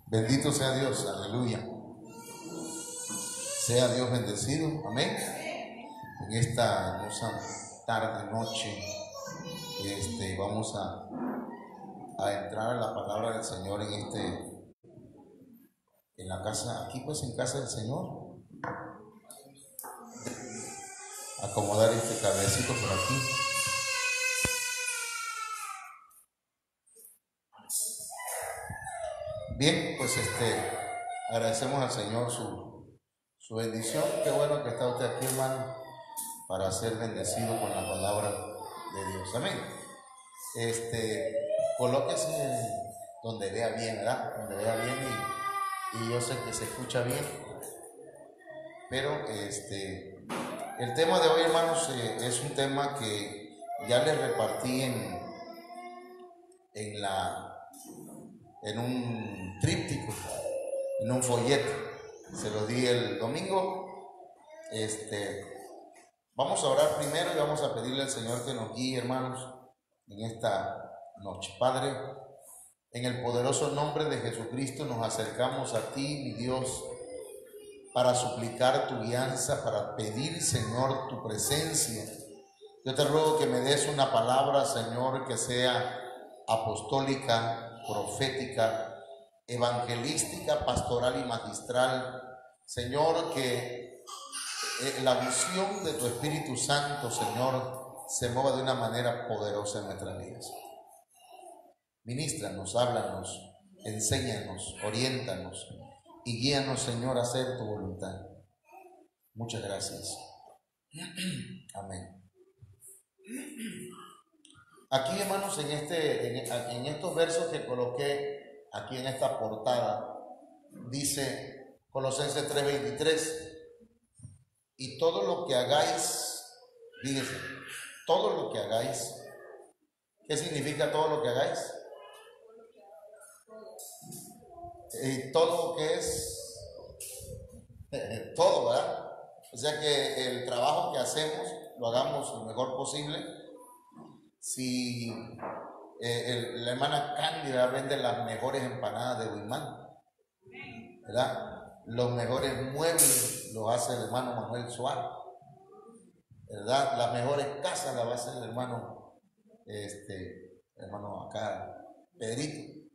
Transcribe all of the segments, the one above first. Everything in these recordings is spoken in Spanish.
Bendito sea Dios, aleluya. Sea Dios bendecido, amén. En esta hermosa tarde, noche, vamos a entrar a la palabra del Señor en la casa, aquí pues en casa del Señor. Acomodar este cablecito por aquí. Bien, pues agradecemos al Señor su bendición. Qué bueno que está usted aquí, hermano, para ser bendecido con la palabra de Dios. Amén. Colóquese donde vea bien, ¿verdad? Donde vea bien y yo sé que se escucha bien. Pero el tema de hoy, hermanos, es un tema que ya les repartí en un tríptico, en un folleto. Se lo di el domingo. Vamos a orar primero y vamos a pedirle al Señor que nos guíe, hermanos, en esta noche. Padre, en el poderoso nombre de Jesucristo nos acercamos a ti, mi Dios, para suplicar tu guianza, para pedir, Señor, tu presencia. Yo te ruego que me des una palabra, Señor, que sea apostólica, profética, evangelística, pastoral y magistral. Señor, que la visión de tu Espíritu Santo, Señor, se mueva de una manera poderosa en nuestras vidas. Ministranos, háblanos, enséñanos, oriéntanos y guíanos, Señor, a hacer tu voluntad. Muchas gracias. Amén. Aquí, hermanos, en estos versos que coloqué aquí en esta portada, dice Colosenses 3:23, y todo lo que hagáis, fíjense, todo lo que hagáis. ¿Qué significa todo lo que hagáis? Todo lo que es todo, ¿verdad? O sea que el trabajo que hacemos lo hagamos lo mejor posible. Si la hermana Cándida vende las mejores empanadas de Huimán, ¿verdad? Los mejores muebles los hace el hermano Manuel Suárez, ¿verdad? Las mejores casas las va a hacer el hermano acá, Pedrito,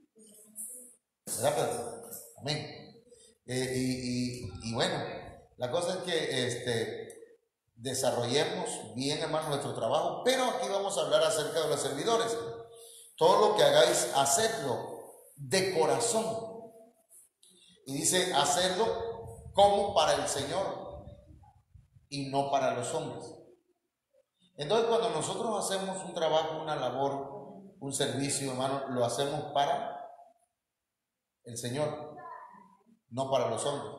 ¿verdad, Pedro? Amén. Y bueno, la cosa es que desarrollemos bien, hermano, nuestro trabajo, pero aquí vamos a hablar acerca de los servidores. Todo lo que hagáis, hacedlo de corazón. Y dice, hacerlo como para el Señor y no para los hombres. Entonces, cuando nosotros hacemos un trabajo, una labor, un servicio, hermano, lo hacemos para el Señor, no para los hombres.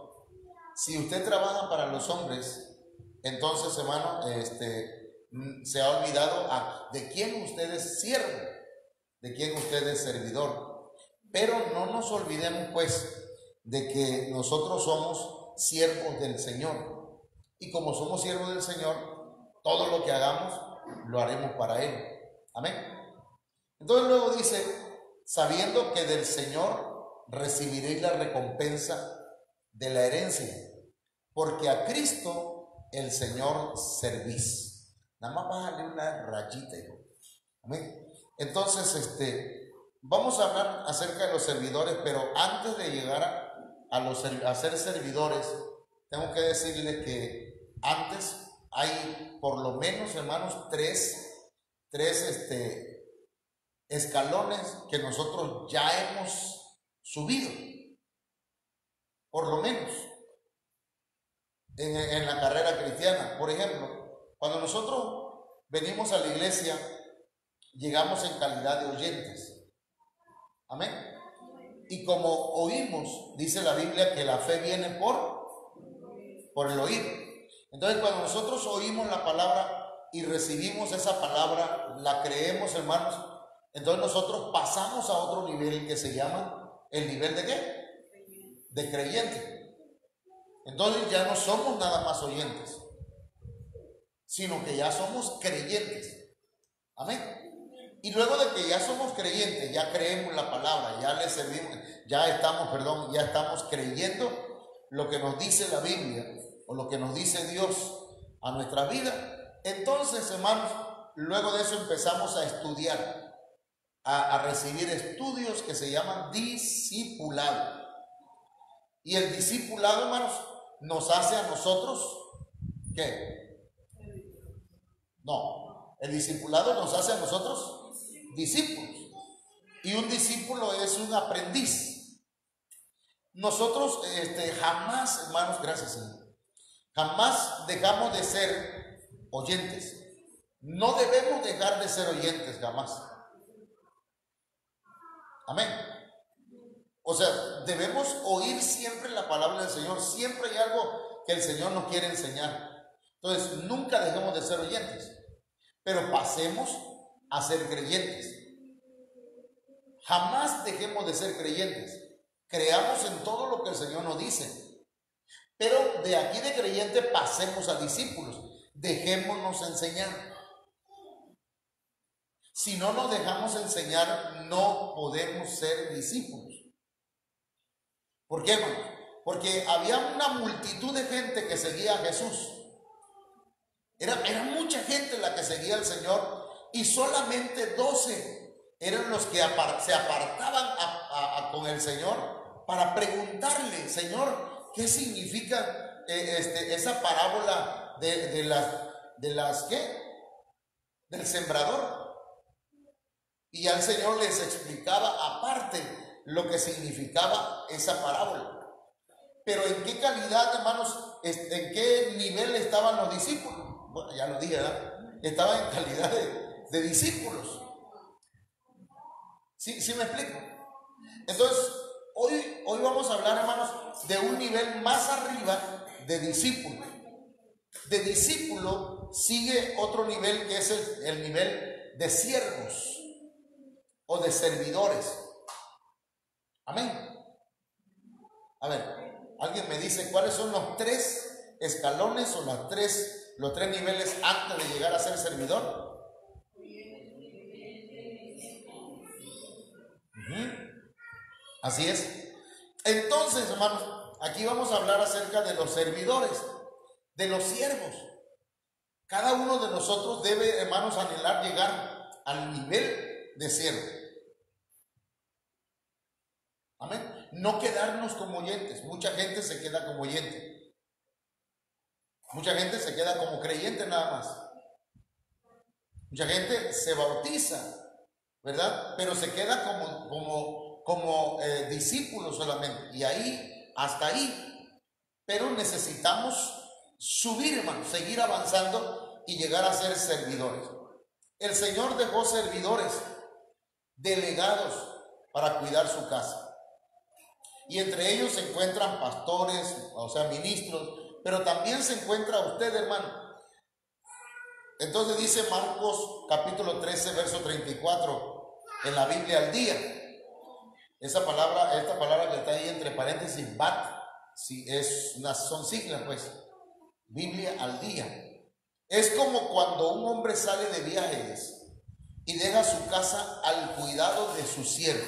Si usted trabaja para los hombres, entonces, hermano, se ha olvidado de quién usted es siervo, de quién usted es servidor. Pero no nos olvidemos, pues, de que nosotros somos siervos del Señor. Y como somos siervos del Señor, todo lo que hagamos, lo haremos para Él. Amén. Entonces luego dice, sabiendo que del Señor recibiréis la recompensa de la herencia, porque a Cristo el Señor servís. Nada más bájale una rayita, hijo. Amén. Entonces, vamos a hablar acerca de los servidores, pero antes de llegar a ser servidores, tengo que decirles que antes hay por lo menos, hermanos, tres escalones que nosotros ya hemos subido, por lo menos. en la carrera cristiana. Por ejemplo, cuando nosotros venimos a la iglesia, llegamos en calidad de oyentes. Amén. Y como oímos, dice la Biblia que la fe viene por el oír. Entonces, cuando nosotros oímos la palabra y recibimos esa palabra, la creemos, hermanos, entonces nosotros pasamos a otro nivel que se llama el nivel de ¿qué? De creyente. Entonces ya no somos nada más oyentes, sino que ya somos creyentes. Amén. Y luego de que ya somos creyentes, ya creemos la palabra, ya le servimos, ya estamos creyendo lo que nos dice la Biblia o lo que nos dice Dios a nuestra vida. Entonces, hermanos, luego de eso empezamos a estudiar, a recibir estudios que se llaman discipulado. Y el discipulado, hermanos, nos hace a nosotros, ¿qué? No, el discipulado nos hace a nosotros discípulos. Y un discípulo es un aprendiz. Nosotros jamás, hermanos, gracias Señor, jamás dejamos de ser oyentes. No debemos dejar de ser oyentes jamás. Amén. O sea, debemos oír siempre la palabra del Señor. Siempre hay algo que el Señor nos quiere enseñar. Entonces, nunca dejemos de ser oyentes, pero pasemos a ser creyentes. Jamás dejemos de ser creyentes. Creamos en todo lo que el Señor nos dice. Pero de aquí de creyente pasemos a discípulos. Dejémonos enseñar. Si no nos dejamos enseñar, no podemos ser discípulos. ¿Por qué, hermano? Porque había una multitud de gente que seguía a Jesús. Era mucha gente la que seguía al Señor, y solamente 12 eran los que se apartaban con el Señor para preguntarle: Señor, ¿qué significa esa parábola de las ¿qué? Del sembrador? Y al Señor les explicaba aparte lo que significaba esa parábola. Pero ¿en qué calidad, hermanos? ¿En qué nivel estaban los discípulos? Bueno, ya lo dije, ¿verdad? Estaban en calidad de discípulos. ¿Sí me explico? Entonces, hoy vamos a hablar, hermanos, de un nivel más arriba de discípulo. De discípulo sigue otro nivel, que es el nivel de siervos o de servidores. Amén. A ver, alguien me dice cuáles son los 3 escalones o los tres niveles antes de llegar a ser servidor. Así es. Entonces, hermanos, aquí vamos a hablar acerca de los servidores, de los siervos. Cada uno de nosotros debe, hermanos, anhelar llegar al nivel de siervo. Amén. No quedarnos como oyentes. Mucha gente se queda como oyente. Mucha gente se queda como creyente nada más. Mucha gente se bautiza, ¿verdad? Pero se queda como discípulo solamente. Y ahí, hasta ahí. Pero necesitamos subir, hermanos, seguir avanzando y llegar a ser servidores. El Señor dejó servidores, delegados para cuidar su casa. Y entre ellos se encuentran pastores, o sea, ministros, pero también se encuentra usted, hermano. Entonces dice Marcos capítulo 13, verso 34, en la Biblia al día. Esta palabra que está ahí entre paréntesis, BAT, son siglas, pues. Biblia al día. Es como cuando un hombre sale de viajes y deja su casa al cuidado de sus siervos.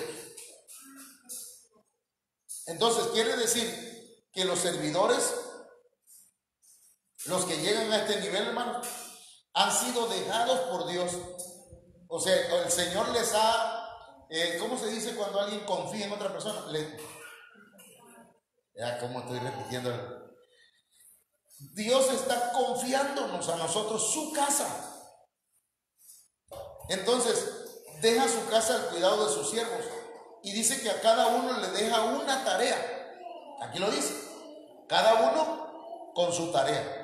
Entonces quiere decir que los servidores, los que llegan a este nivel, hermano, han sido dejados por Dios. O sea, el Señor les ha, ¿cómo se dice cuando alguien confía en otra persona? ¿Cómo estoy repitiendo? Dios está confiándonos a nosotros su casa. Entonces, deja su casa al cuidado de sus siervos. Y dice que a cada uno le deja una tarea. Aquí lo dice. Cada uno con su tarea.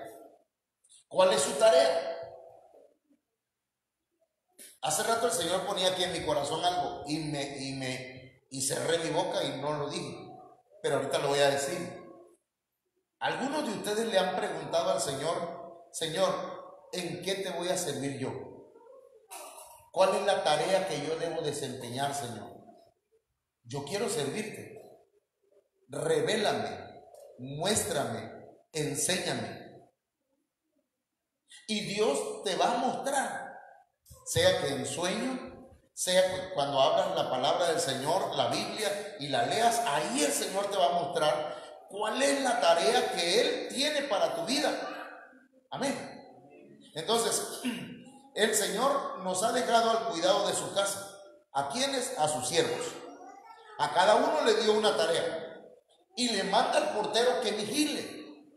¿Cuál es su tarea? Hace rato el Señor ponía aquí en mi corazón algo y cerré mi boca y no lo dije, pero ahorita lo voy a decir. Algunos de ustedes le han preguntado al Señor: Señor, ¿en qué te voy a servir yo? ¿Cuál es la tarea que yo debo desempeñar, Señor? Yo quiero servirte. Revélame, muéstrame, enséñame. Y Dios te va a mostrar, sea que en sueño, sea que cuando hablas la palabra del Señor, la Biblia, y la leas, ahí el Señor te va a mostrar cuál es la tarea que Él tiene para tu vida. Amén. Entonces, el Señor nos ha dejado al cuidado de su casa. ¿A quiénes? A sus siervos. A cada uno le dio una tarea y le manda al portero que vigile.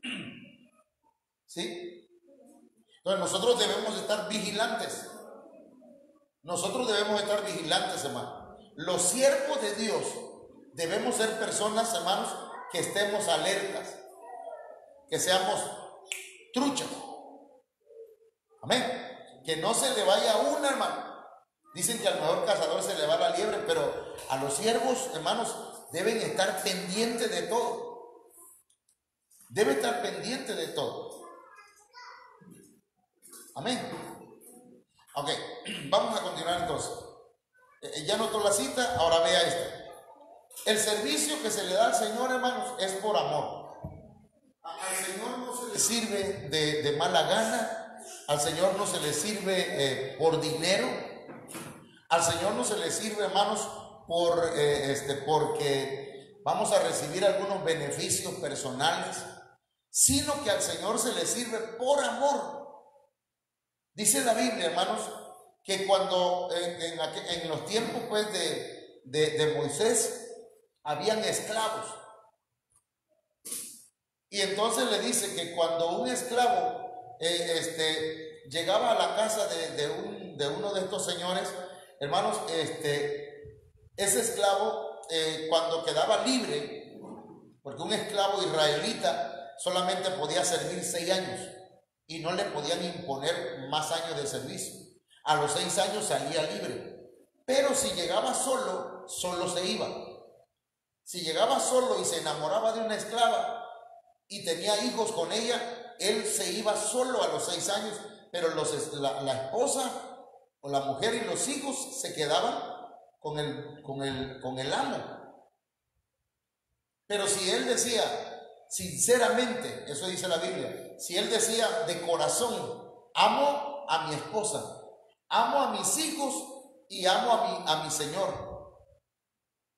¿Sí? Entonces nosotros debemos estar vigilantes. Nosotros debemos estar vigilantes, hermano. Los siervos de Dios debemos ser personas, hermanos, que estemos alertas, que seamos truchas. Amén. Que no se le vaya una, hermano. Dicen que al mejor cazador se le va la liebre, pero a los siervos, hermanos, deben estar pendientes de todo. Debe estar pendiente de todo. Amén. Ok, vamos a continuar entonces. Ya notó la cita, ahora vea esta. El servicio que se le da al Señor, hermanos, es por amor. Al Señor no se le sirve de mala gana. Al Señor no se le sirve por dinero. Al Señor no se le sirve, hermanos, porque vamos a recibir algunos beneficios personales, sino que al Señor se le sirve por amor. Dice la Biblia, hermanos, que cuando en los tiempos pues de Moisés habían esclavos. Y entonces le dice que cuando un esclavo llegaba a la casa de uno de estos señores, hermanos, ese esclavo cuando quedaba libre, porque un esclavo israelita solamente podía servir 6 años y no le podían imponer más años de servicio. A los 6 años salía libre, pero si llegaba solo, solo se iba. Si llegaba solo y se enamoraba de una esclava y tenía hijos con ella, él se iba solo a los 6 años, pero la esposa o la mujer y los hijos se quedaban con el amo. Pero si él decía sinceramente, eso dice la Biblia, si él decía de corazón: amo a mi esposa, amo a mis hijos y amo a mi señor,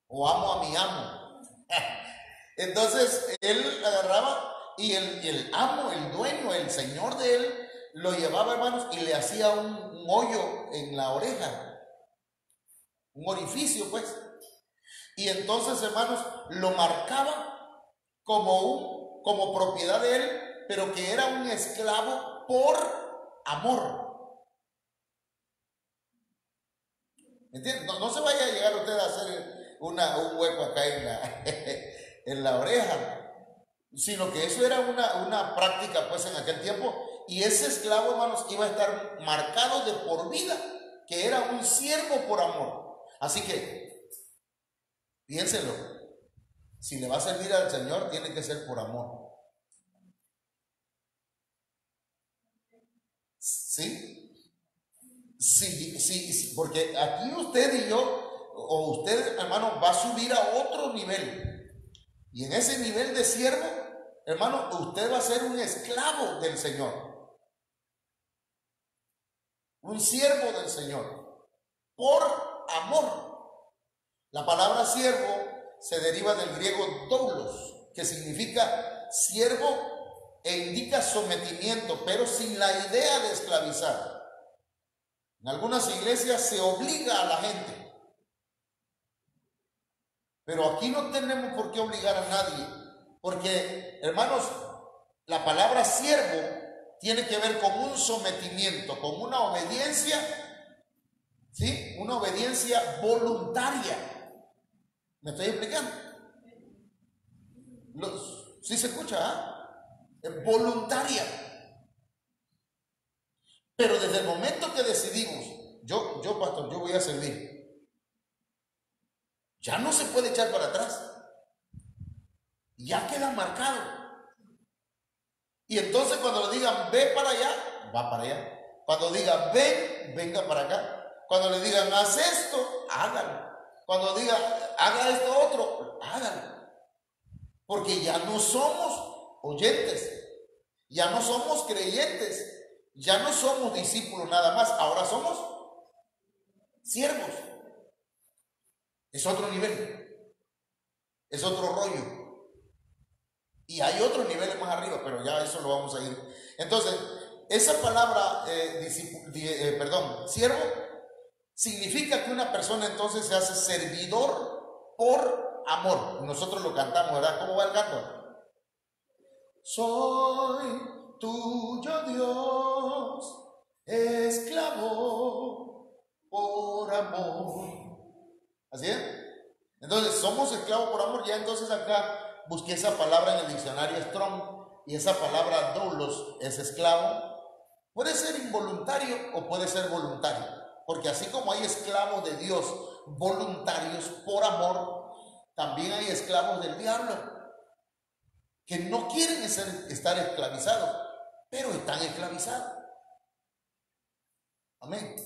o amo a mi amo, entonces él agarraba y el amo, el dueño, el señor de él, lo llevaba, hermanos, y le hacía un hoyo en la oreja, un orificio pues, y entonces, hermanos, lo marcaba como propiedad de él, pero que era un esclavo por amor. ¿Entiendes? No se vaya a llegar usted a hacer un hueco acá en la oreja, sino que eso era una práctica pues en aquel tiempo, y ese esclavo, hermanos, iba a estar marcado de por vida, que era un siervo por amor. Así que piénselo. Si le va a servir al Señor, tiene que ser por amor. ¿Sí? Sí, porque aquí usted y yo, o usted, hermano, va a subir a otro nivel. Y en ese nivel de siervo, hermano, usted va a ser un esclavo del Señor. Un siervo del Señor. Por amor. La palabra siervo se deriva del griego doulos, que significa siervo e indica sometimiento, pero sin la idea de esclavizar. En algunas iglesias se obliga a la gente, pero aquí no tenemos por qué obligar a nadie, porque, hermanos, la palabra siervo tiene que ver con un sometimiento, con una obediencia, ¿sí? Una obediencia voluntaria. ¿Me estoy explicando? ¿Sí se escucha? es voluntaria. Pero desde el momento que decidimos, yo pastor, yo voy a servir, ya no se puede echar para atrás. Ya queda marcado. Y entonces cuando le digan ve para allá, va para allá. Cuando digan ven, venga para acá. Cuando le digan haz esto, hágalo. Cuando diga haga esto otro, hágalo. Porque ya no somos oyentes, ya no somos creyentes, ya no somos discípulos nada más, ahora somos siervos. Es otro nivel, es otro rollo. Y hay otros niveles más arriba, pero ya eso lo vamos a ir. Entonces, esa palabra, siervo, significa que una persona entonces se hace servidor por amor. Nosotros lo cantamos, ¿verdad? ¿Cómo va el canto? Soy tuyo, Dios, esclavo por amor. ¿Así es? Entonces, somos esclavos por amor. Ya entonces acá busqué esa palabra en el diccionario Strong, y esa palabra doulos es esclavo. Puede ser involuntario o puede ser voluntario, porque así como hay esclavos de Dios voluntarios por amor, también hay esclavos del diablo que no quieren estar esclavizados, pero están esclavizados. Amén.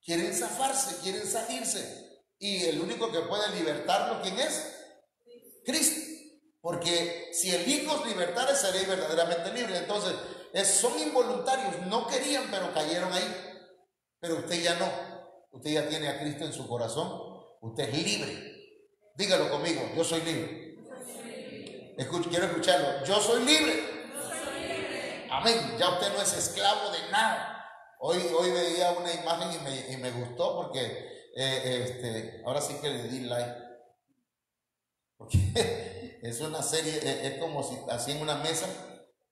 Quieren zafarse, quieren salirse, y el único que puede libertarlo, ¿quién es? Cristo. Porque si el Hijo os libertare, seréis verdaderamente libres. Entonces, son involuntarios, no querían, pero cayeron ahí. Pero usted ya no, usted ya tiene a Cristo en su corazón, usted es libre. Dígalo conmigo, yo soy libre. Quiero escucharlo, yo soy libre. Amén, ya usted no es esclavo de nada. Hoy veía una imagen y me gustó porque ahora sí que le di like. Porque es una serie, es como si así en una mesa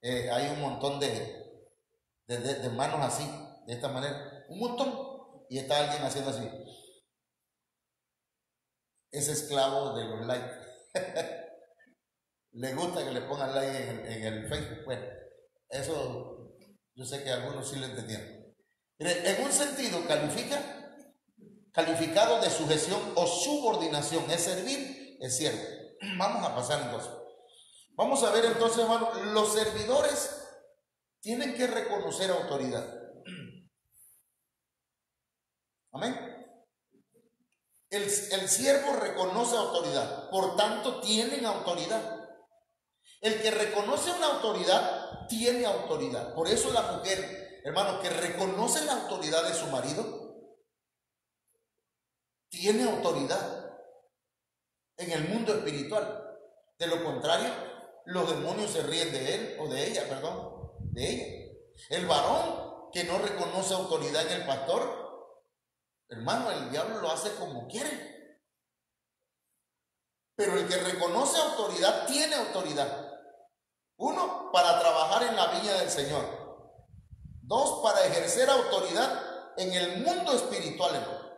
hay un montón de manos así, de esta manera, un montón, y está alguien haciendo así. Es esclavo de los likes. Le gusta que le pongan like en el Facebook. Bueno, eso yo sé que algunos sí lo entendieron. En un sentido calificado de sujeción o subordinación, es servir, es siervo. Vamos a pasar entonces. Vamos a ver entonces, hermano, los servidores tienen que reconocer autoridad. Amén. El siervo reconoce autoridad, por tanto tienen autoridad. El que reconoce una autoridad tiene autoridad. Por eso la mujer, hermano, que reconoce la autoridad de su marido, tiene autoridad en el mundo espiritual. De lo contrario, los demonios se ríen de él o de ella, de ella. El varón que no reconoce autoridad en el pastor, hermano, el diablo lo hace como quiere. Pero el que reconoce autoridad tiene autoridad. 1, para trabajar en la viña del Señor. 2, para ejercer autoridad en el mundo espiritual, hermano.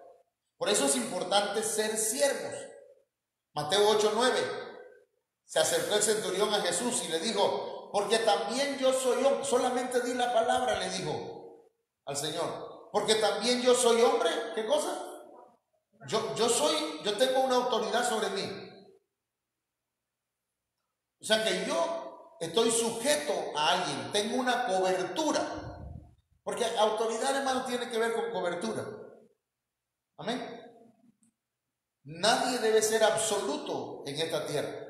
Por eso es importante ser siervos. Mateo 8:9. Se acercó el centurión a Jesús y le dijo, porque también yo soy hombre. Solamente di la palabra, le dijo al Señor. Porque también yo soy hombre. ¿Qué cosa? Yo tengo una autoridad sobre mí. O sea que yo estoy sujeto a alguien, tengo una cobertura. Porque autoridad, hermano, tiene que ver con cobertura. Amén. Nadie debe ser absoluto en esta tierra.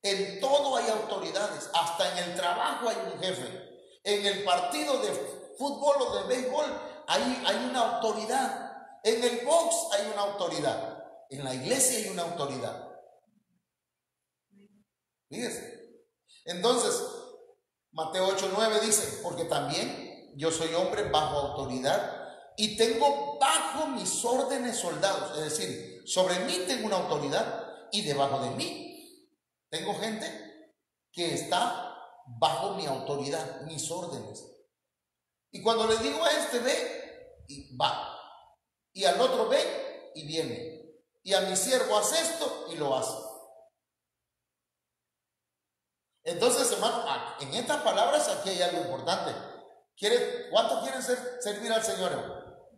En todo hay autoridades, hasta en el trabajo hay un jefe. En el partido de fútbol o de béisbol hay una autoridad. En el box hay una autoridad. En la iglesia hay una autoridad. Fíjese. Entonces, Mateo 8:9 dice, porque también yo soy hombre bajo autoridad y tengo bajo mis órdenes soldados. Es decir, sobre mí tengo una autoridad y debajo de mí tengo gente que está bajo mi autoridad, mis órdenes. Y cuando le digo a este ve, y va. Y al otro ve y viene. Y a mi siervo hace esto y lo hace. Entonces, hermano, en estas palabras aquí hay algo importante. ¿Cuántos quieren servir al Señor, hermano?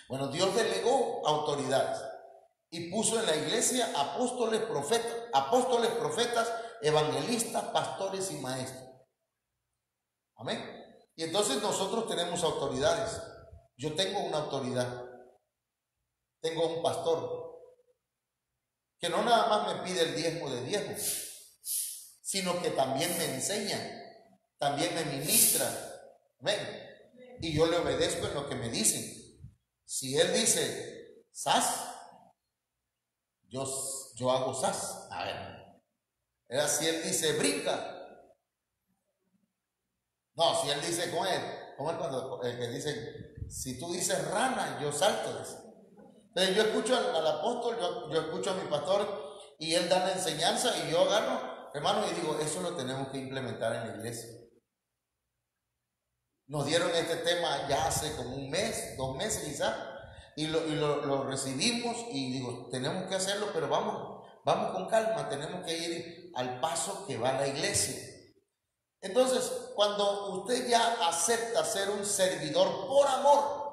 Bueno, Dios delegó autoridades y puso en la iglesia apóstoles, profetas, evangelistas, pastores y maestros. Amén. Y entonces nosotros tenemos autoridades. Yo tengo una autoridad. Tengo un pastor que no nada más me pide el diezmo de diezmo, sino que también me enseña, también me ministra. Amén. Y yo le obedezco en lo que me dicen. Si él dice sas, yo hago sas. A ver. Si él dice brinca. No, si él dice ¿cómo es cuando que dice, si tú dices rana, yo salto? Entonces yo escucho al apóstol, yo escucho a mi pastor y él da la enseñanza y yo agarro, hermano, y digo, eso lo tenemos que implementar en la iglesia. Nos dieron este tema ya hace como un mes, 2 meses quizás, y lo recibimos y digo, tenemos que hacerlo, pero vamos con calma, tenemos que ir al paso que va la iglesia. Entonces, cuando usted ya acepta ser un servidor por amor,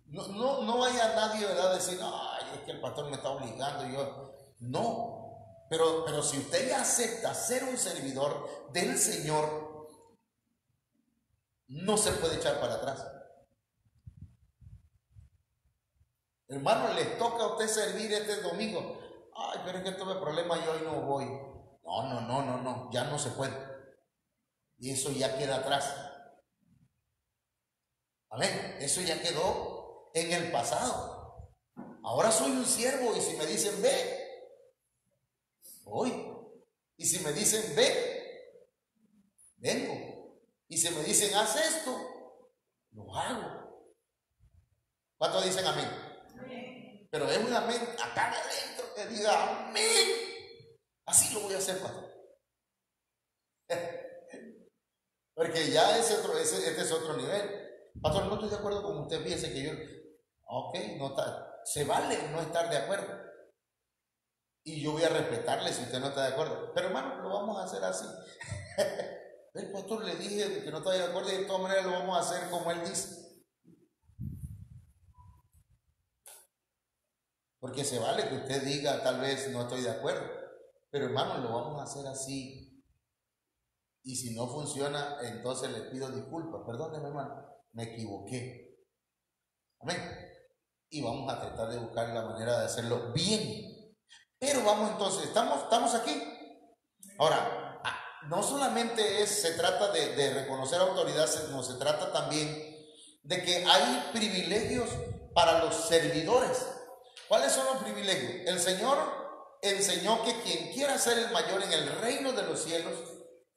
no vaya nadie, ¿verdad?, a decir, ay, es que el pastor me está obligando, no, pero si usted ya acepta ser un servidor del Señor, no se puede echar para atrás. Hermano, les toca a usted servir este domingo. Ay, pero es que tuve problemas y hoy no voy. No, ya no se puede. Y eso ya queda atrás. Amén. Eso ya quedó en el pasado. Ahora soy un siervo y si me dicen ve, voy. Y si me dicen ve, vengo. Y si me dicen haz esto, lo hago. ¿Cuántos dicen amén? Amén. Pero es un amén acá de adentro que diga amén. Así lo voy a hacer, pastor. Porque ya este es otro nivel. Pastor, no estoy de acuerdo con usted, fíjese que yo, ok, no está, se vale no estar de acuerdo. Y yo voy a respetarle si usted no está de acuerdo. Pero hermano, lo vamos a hacer así. El pastor le dije que no está de acuerdo y de todas maneras lo vamos a hacer como él dice. Porque se vale que usted diga, tal vez no estoy de acuerdo. Pero hermano, lo vamos a hacer así. Y si no funciona, entonces le pido disculpas. Perdóneme, hermano, me equivoqué. Amén. Y vamos a tratar de buscar la manera de hacerlo bien. Pero vamos entonces, ¿estamos aquí? Ahora, no solamente se trata de reconocer autoridad, sino se trata también de que hay privilegios para los servidores. ¿Cuáles son los privilegios? El Señor enseñó que quien quiera ser el mayor en el reino de los cielos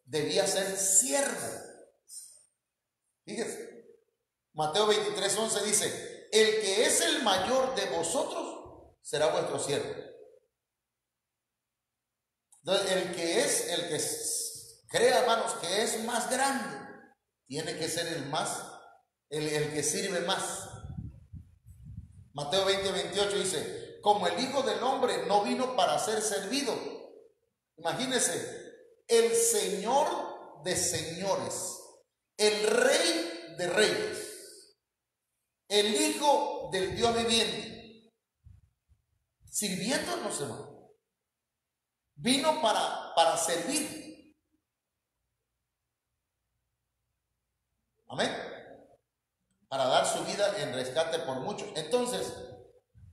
debía ser siervo. Fíjese, Mateo 23:11 dice, el que es el mayor de vosotros será vuestro siervo. Entonces, el que crea, hermanos, que es más grande, tiene que ser el que sirve más. Mateo 20:28 dice, como el Hijo del Hombre no vino para ser servido. Imagínense, el Señor de señores, el Rey de reyes, el Hijo del Dios viviente, sirviéndonos, hermano. Vino para servir. Amén. Para dar su vida en rescate por muchos. Entonces,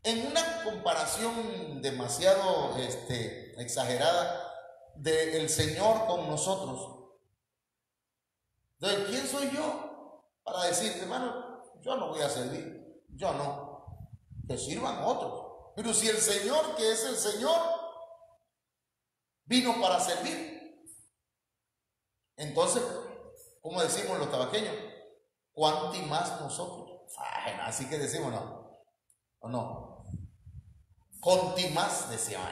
en una comparación demasiado exagerada del Señor con nosotros, entonces, ¿quién soy yo para decir, hermano, yo no voy a servir? Yo no. Que sirvan otros. Pero si el Señor, que es el Señor, vino para servir, entonces, como decimos los tabaqueños, ¿cuánto y más nosotros? Así que decimos, ¿no? ¿O no? Conti más, decíamos.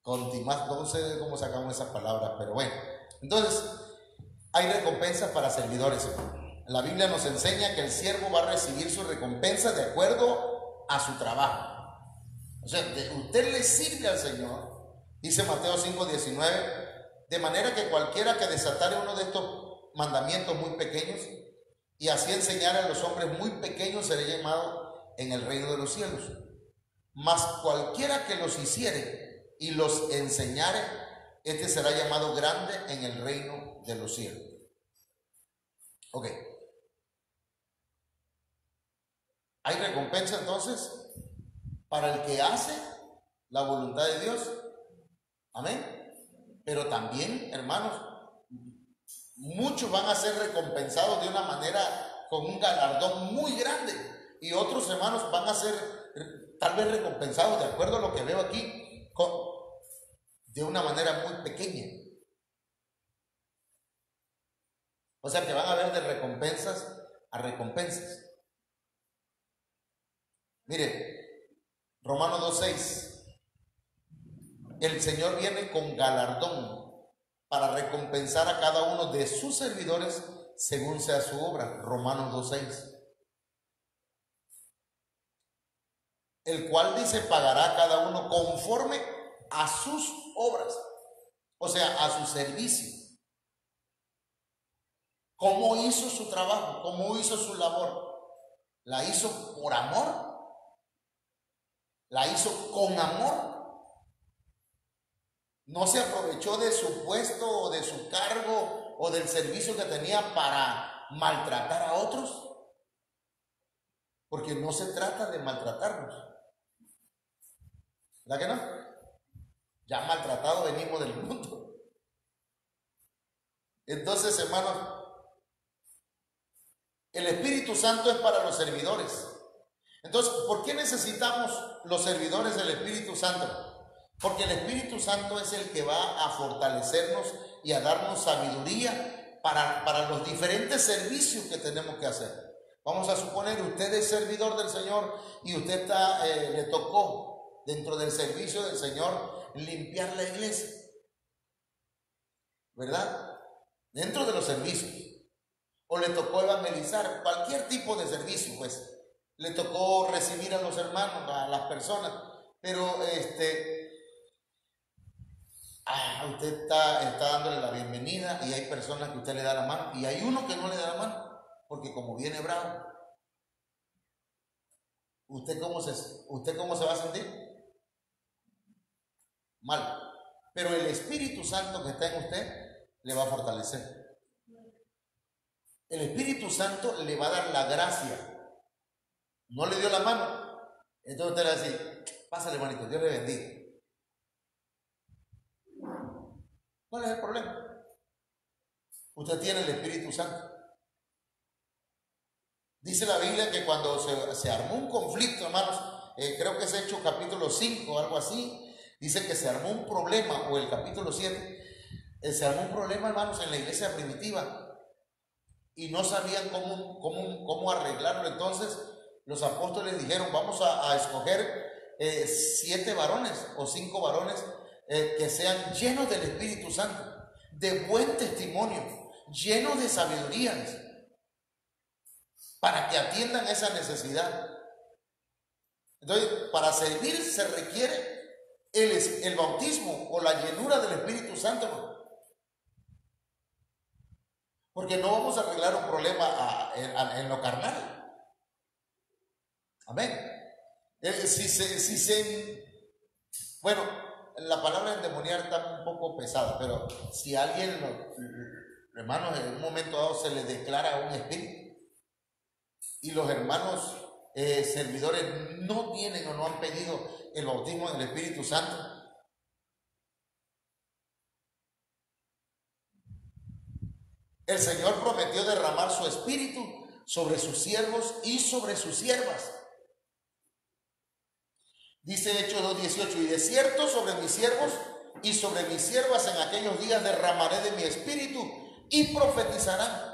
Conti más, no sé cómo sacamos esas palabras, pero bueno. Entonces, hay recompensas para servidores. La Biblia nos enseña que el siervo va a recibir su recompensa de acuerdo a su trabajo. O sea, usted le sirve al Señor Dice Mateo 5:19, de manera que cualquiera que desatare uno de estos mandamientos muy pequeños y así enseñare a los hombres muy pequeños será llamado en el reino de los cielos. Mas cualquiera que los hiciere y los enseñare, este será llamado grande en el reino de los cielos. Ok. ¿Hay recompensa entonces para el que hace la voluntad de Dios? Amén. Pero también, hermanos, muchos van a ser recompensados de una manera con un galardón muy grande y otros hermanos van a ser tal vez recompensados, de acuerdo a lo que veo aquí, de una manera muy pequeña. O sea que van a haber de recompensas a recompensas. Mire, Romanos 2:6. El Señor viene con galardón para recompensar a cada uno de sus servidores según sea su obra. Romanos 2:6. El cual dice pagará a cada uno conforme a sus obras, o sea, a su servicio. ¿Cómo hizo su trabajo? ¿Cómo hizo su labor? ¿La hizo por amor? ¿La hizo con amor? ¿No se aprovechó de su puesto o de su cargo o del servicio que tenía para maltratar a otros? Porque no se trata de maltratarnos. ¿Verdad que no? Ya maltratados venimos del mundo. Entonces, hermanos, el Espíritu Santo es para los servidores. Entonces, ¿por qué necesitamos los servidores del Espíritu Santo? Porque el Espíritu Santo es el que va a fortalecernos y a darnos sabiduría para los diferentes servicios que tenemos que hacer. Vamos a suponer, usted es servidor del Señor y usted le tocó dentro del servicio del Señor limpiar la iglesia, ¿verdad? Dentro de los servicios. O le tocó evangelizar, cualquier tipo de servicio, pues. Le tocó recibir a los hermanos, a las personas. Pero usted está dándole la bienvenida y hay personas que usted le da la mano y hay uno que no le da la mano, porque como viene bravo, ¿usted cómo se va a sentir? Mal. Pero el Espíritu Santo que está en usted le va a fortalecer. El Espíritu Santo le va a dar la gracia. No le dio la mano, entonces usted le va a decir, pásale hermanito, Dios le bendiga. ¿Cuál es el problema? Usted tiene el Espíritu Santo. Dice la Biblia que cuando se armó un conflicto, hermanos, creo que es Hechos capítulo 5 o algo así, dice que se armó un problema, o el capítulo 7, se armó un problema, hermanos, en la iglesia primitiva y no sabían cómo arreglarlo. Entonces los apóstoles dijeron, vamos a escoger 7 varones o 5 varones que sean llenos del Espíritu Santo, de buen testimonio, llenos de sabiduría, para que atiendan esa necesidad. Entonces, para servir se requiere el bautismo o la llenura del Espíritu Santo, porque no vamos a arreglar un problema en lo carnal. Amén. Bueno, la palabra endemoniar está un poco pesada, pero si a alguien, hermanos, en un momento dado se le declara un espíritu y los hermanos servidores no tienen o no han pedido el bautismo del Espíritu Santo, el Señor prometió derramar su espíritu sobre sus siervos y sobre sus siervas. Dice Hechos 2:18, y de cierto sobre mis siervos y sobre mis siervas en aquellos días derramaré de mi espíritu y profetizarán.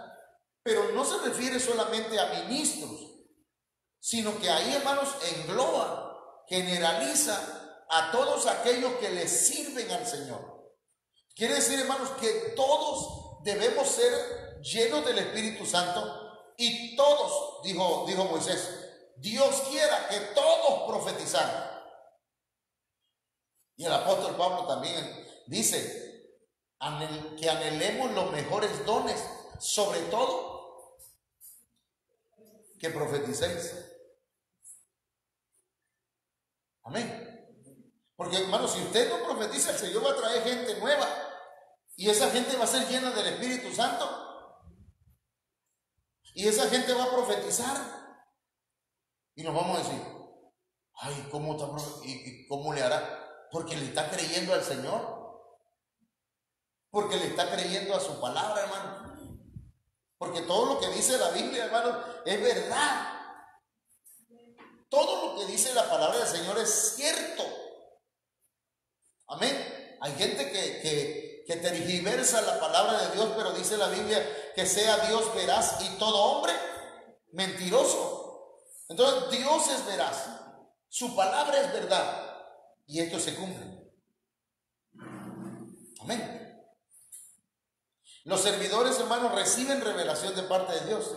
Pero no se refiere solamente a ministros, sino que ahí, hermanos, engloba, generaliza a todos aquellos que le sirven al Señor. Quiere decir, hermanos, que todos debemos ser llenos del Espíritu Santo y todos, dijo Moisés, Dios quiera que todos profetizaran. Y el apóstol Pablo también dice que anhelemos los mejores dones, sobre todo que profeticéis. Amén. Porque hermano, si usted no profetiza, el Señor va a traer gente nueva y esa gente va a ser llena del Espíritu Santo y esa gente va a profetizar y nos vamos a decir, ay, ¿cómo está, y cómo le hará? Porque le está creyendo al Señor. Porque le está creyendo a su palabra, hermano. Porque todo lo que dice la Biblia, hermano, es verdad. Todo lo que dice la palabra del Señor es cierto. Amén. Hay gente que tergiversa la palabra de Dios, pero dice la Biblia que sea Dios veraz y todo hombre mentiroso. Entonces Dios es veraz. Su palabra es verdad. Y esto se cumple. Amén. Los servidores, hermanos, reciben revelación de parte de Dios.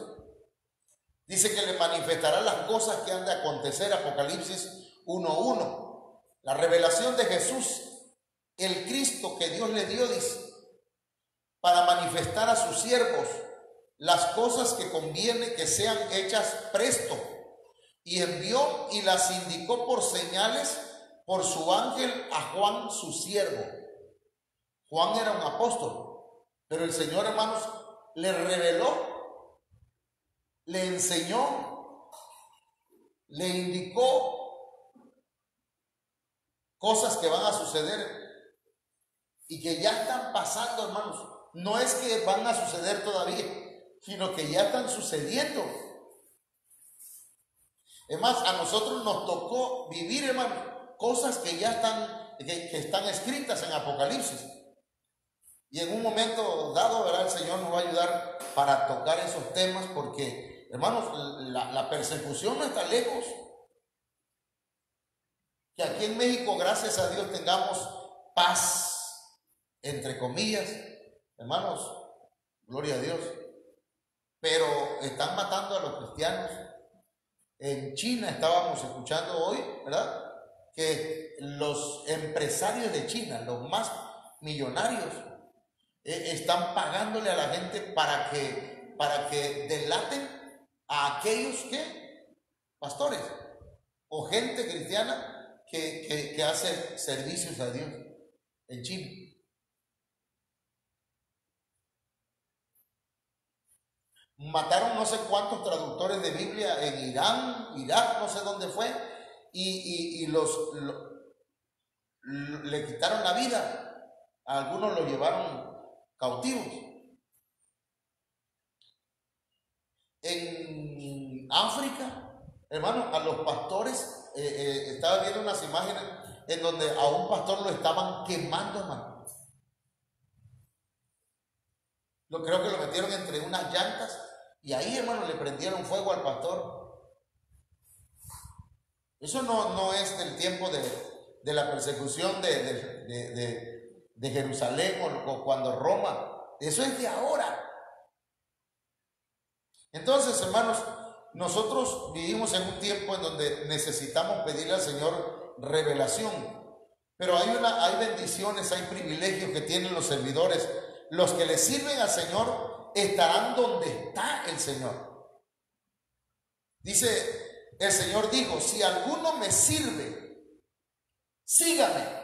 Dice que le manifestará las cosas que han de acontecer, Apocalipsis 1:1. La revelación de Jesús, el Cristo que Dios le dio, dice, para manifestar a sus siervos las cosas que conviene que sean hechas presto. Y envió y las indicó por señales por su ángel a Juan, su siervo. Juan era un apóstol. Pero el Señor, hermanos, le reveló, le enseñó, le indicó cosas que van a suceder y que ya están pasando, hermanos. No es que van a suceder todavía, sino que ya están sucediendo. Es más, a nosotros nos tocó vivir, hermanos, cosas que ya están, que están escritas en Apocalipsis. Y en un momento dado, ¿verdad? El Señor nos va a ayudar para tocar esos temas porque, hermanos, la persecución no está lejos. Que aquí en México, gracias a Dios, tengamos paz, entre comillas. Hermanos, gloria a Dios. Pero están matando a los cristianos. En China estábamos escuchando hoy, ¿verdad? Que los empresarios de China, los más millonarios, están pagándole a la gente para que delaten a aquellos que pastores o gente cristiana que hace servicios a Dios en China. Mataron no sé cuántos traductores de Biblia en Irán, Irak, no sé dónde fue, y le quitaron la vida. A algunos lo llevaron cautivos. En África, hermano, a los pastores, estaba viendo unas imágenes en donde a un pastor lo estaban quemando, hermano. Creo que lo metieron entre unas llantas y ahí, hermano, le prendieron fuego al pastor. Eso no es del tiempo de la persecución de Jerusalén o cuando Roma. Eso es de ahora. Entonces, hermanos, nosotros vivimos en un tiempo en donde necesitamos pedirle al Señor revelación. Pero hay bendiciones, hay privilegios que tienen los servidores. Los que le sirven al Señor estarán donde está el Señor. Dice, el Señor dijo, si alguno me sirve, sígame.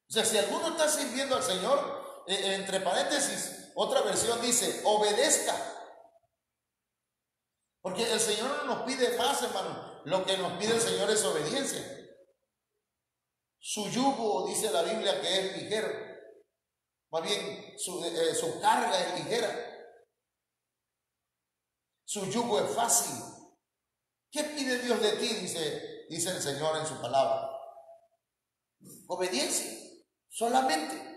O sea, si alguno está sirviendo al Señor, entre paréntesis, otra versión dice, obedezca. Porque el Señor no nos pide más, hermano. Lo que nos pide el Señor es obediencia. Su yugo, dice la Biblia, que es ligero. Más bien, su carga es ligera. Su yugo es fácil. ¿Qué pide Dios de ti? Dice el Señor en su palabra. Obediencia, solamente.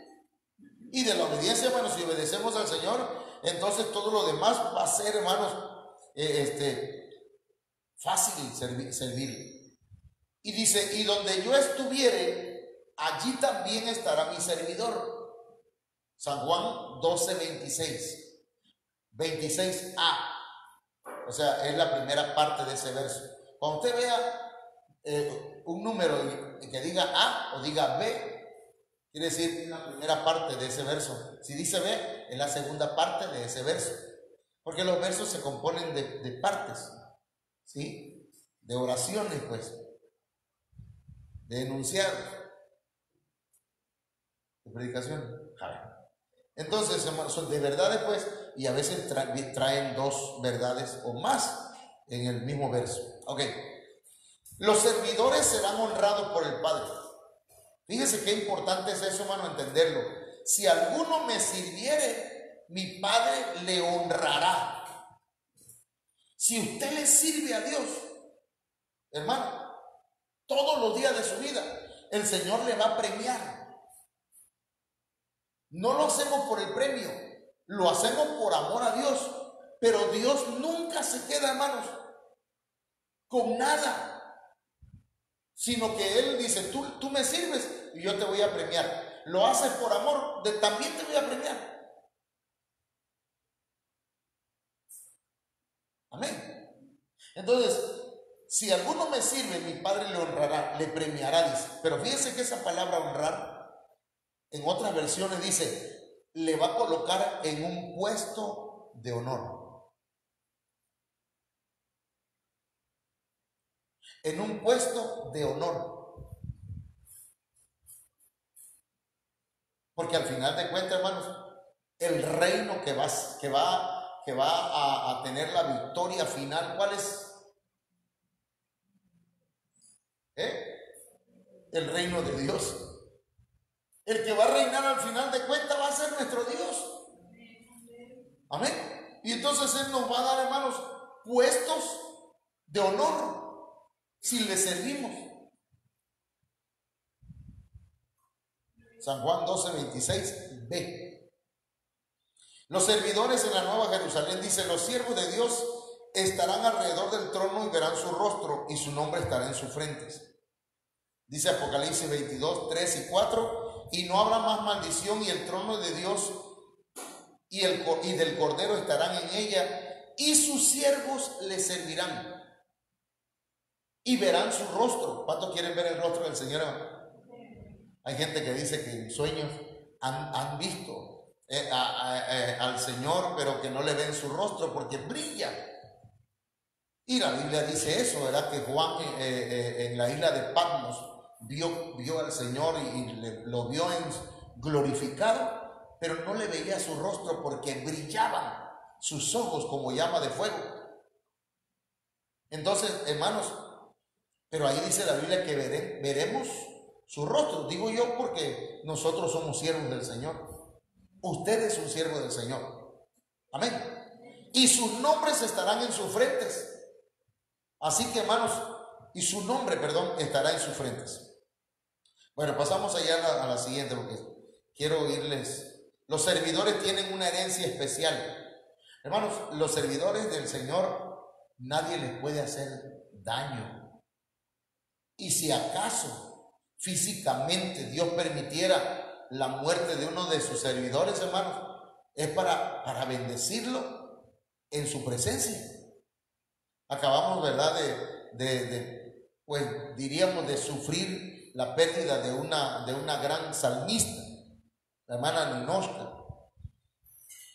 Y de la obediencia, hermanos, si obedecemos al Señor, entonces todo lo demás va a ser, hermanos, fácil servir. Y dice, y donde yo estuviere, allí también estará mi servidor. San Juan 12:26, 26a. O sea, es la primera parte de ese verso. Cuando usted vea un número que diga A o diga B, quiere decir la primera parte de ese verso. Si dice B, es la segunda parte de ese verso. Porque los versos se componen de partes, ¿sí? De oraciones, pues, de enunciados, de predicación. Entonces, hermanos, son de verdades, pues, y a veces traen dos verdades o más en el mismo verso. Ok. Los servidores serán honrados por el Padre. Fíjese qué importante es eso, hermano, entenderlo. Si alguno me sirviere, mi Padre le honrará. Si usted le sirve a Dios, hermano, todos los días de su vida, el Señor le va a premiar. No lo hacemos por el premio, lo hacemos por amor a Dios. Pero Dios nunca se queda, hermanos, con nada. Sino que Él dice, tú me sirves y yo te voy a premiar. Lo haces por amor, también te voy a premiar. Amén. Entonces, si alguno me sirve, mi Padre le honrará, le premiará, dice. Pero fíjense que esa palabra honrar, en otras versiones dice, le va a colocar en un puesto de honor. En un puesto de honor. Porque al final de cuentas, hermanos, el reino que va a tener la victoria final, ¿cuál es? El reino de Dios. El que va a reinar al final de cuentas va a ser nuestro Dios. Amén. Y entonces Él nos va a dar, hermanos, puestos de honor si le servimos. San Juan 12:26b. Los servidores en la Nueva Jerusalén, dice, los siervos de Dios estarán alrededor del trono y verán su rostro y su nombre estará en sus frentes. Dice Apocalipsis 22:3-4. Y no habrá más maldición, y el trono de Dios y del Cordero estarán en ella, y sus siervos le servirán y verán su rostro. ¿Cuántos quieren ver el rostro del Señor? Hay gente que dice que en sueños han visto al Señor, pero que no le ven su rostro porque brilla. Y la Biblia dice eso, ¿verdad? Que Juan en la isla de Patmos vio al Señor y lo vio glorificado, pero no le veía su rostro porque brillaban sus ojos como llama de fuego. Entonces, hermanos, pero ahí dice la Biblia que veremos su rostro. Digo yo porque nosotros somos siervos del Señor. Usted es un siervo del Señor. Amén. Y sus nombres estarán en sus frentes. Así que, hermanos, y su nombre, estará en sus frentes. Bueno, pasamos allá a la siguiente porque quiero oírles. Los servidores tienen una herencia especial. Hermanos, los servidores del Señor, nadie les puede hacer daño. Y si acaso físicamente Dios permitiera la muerte de uno de sus servidores, hermanos, es para bendecirlo en su presencia. Acabamos, ¿verdad?, pues diríamos de sufrir la pérdida de una gran salmista, la hermana Ninoshka.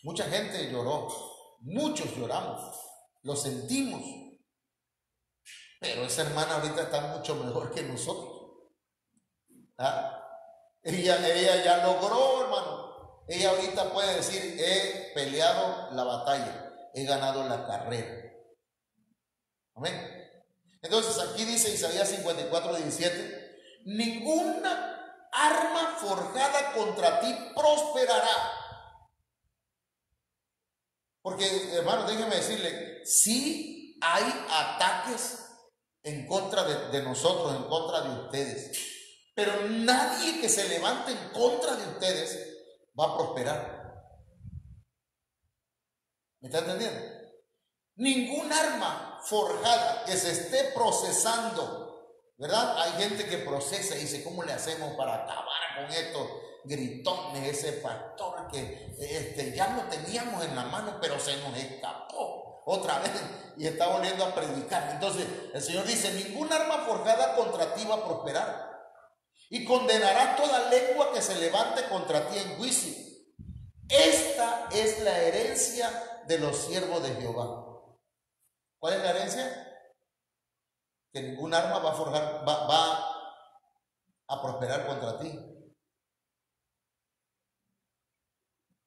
Mucha gente lloró, muchos lloramos, lo sentimos, pero esa hermana ahorita está mucho mejor que nosotros. Ella ya logró, hermano. Ella ahorita puede decir, he peleado la batalla, he ganado la carrera. Amén. Entonces aquí dice Isaías 54:17, ninguna arma forjada contra ti prosperará. Porque, hermano, déjeme decirle, sí hay ataques en contra de nosotros, en contra de ustedes, pero nadie que se levante en contra de ustedes va a prosperar. ¿Me está entendiendo? Ningún arma forjada que se esté procesando, ¿verdad? Hay gente que procesa y dice, ¿cómo le hacemos para acabar con estos gritones? Ese pastor que ya lo teníamos en la mano, pero se nos escapó. otra vez, y está volviendo a predicar. Entonces el Señor dice: ningún arma forjada contra ti va a prosperar, y condenará toda lengua que se levante contra ti en juicio. Esta es la herencia de los siervos de Jehová. ¿Cuál es la herencia? Que ningún arma va a prosperar contra ti.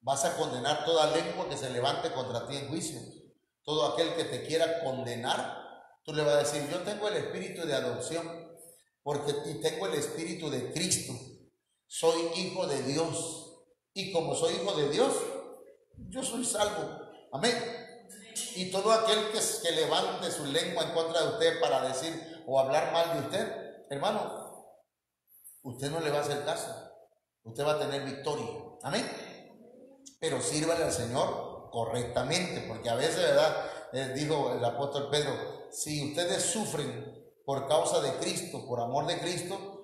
Vas a condenar toda lengua que se levante contra ti en juicio. Todo aquel que te quiera condenar, tú le vas a decir: yo tengo el espíritu de adopción, porque tengo el espíritu de Cristo. Soy hijo de Dios, y como soy hijo de Dios, yo soy salvo. Amén. Y todo aquel que levante su lengua en contra de usted para decir o hablar mal de usted, hermano, usted no le va a hacer caso. Usted va a tener victoria. Amén. Pero sírvale al Señor correctamente, porque a veces, ¿verdad? Dijo el apóstol Pedro: si ustedes sufren por causa de Cristo, por amor de Cristo,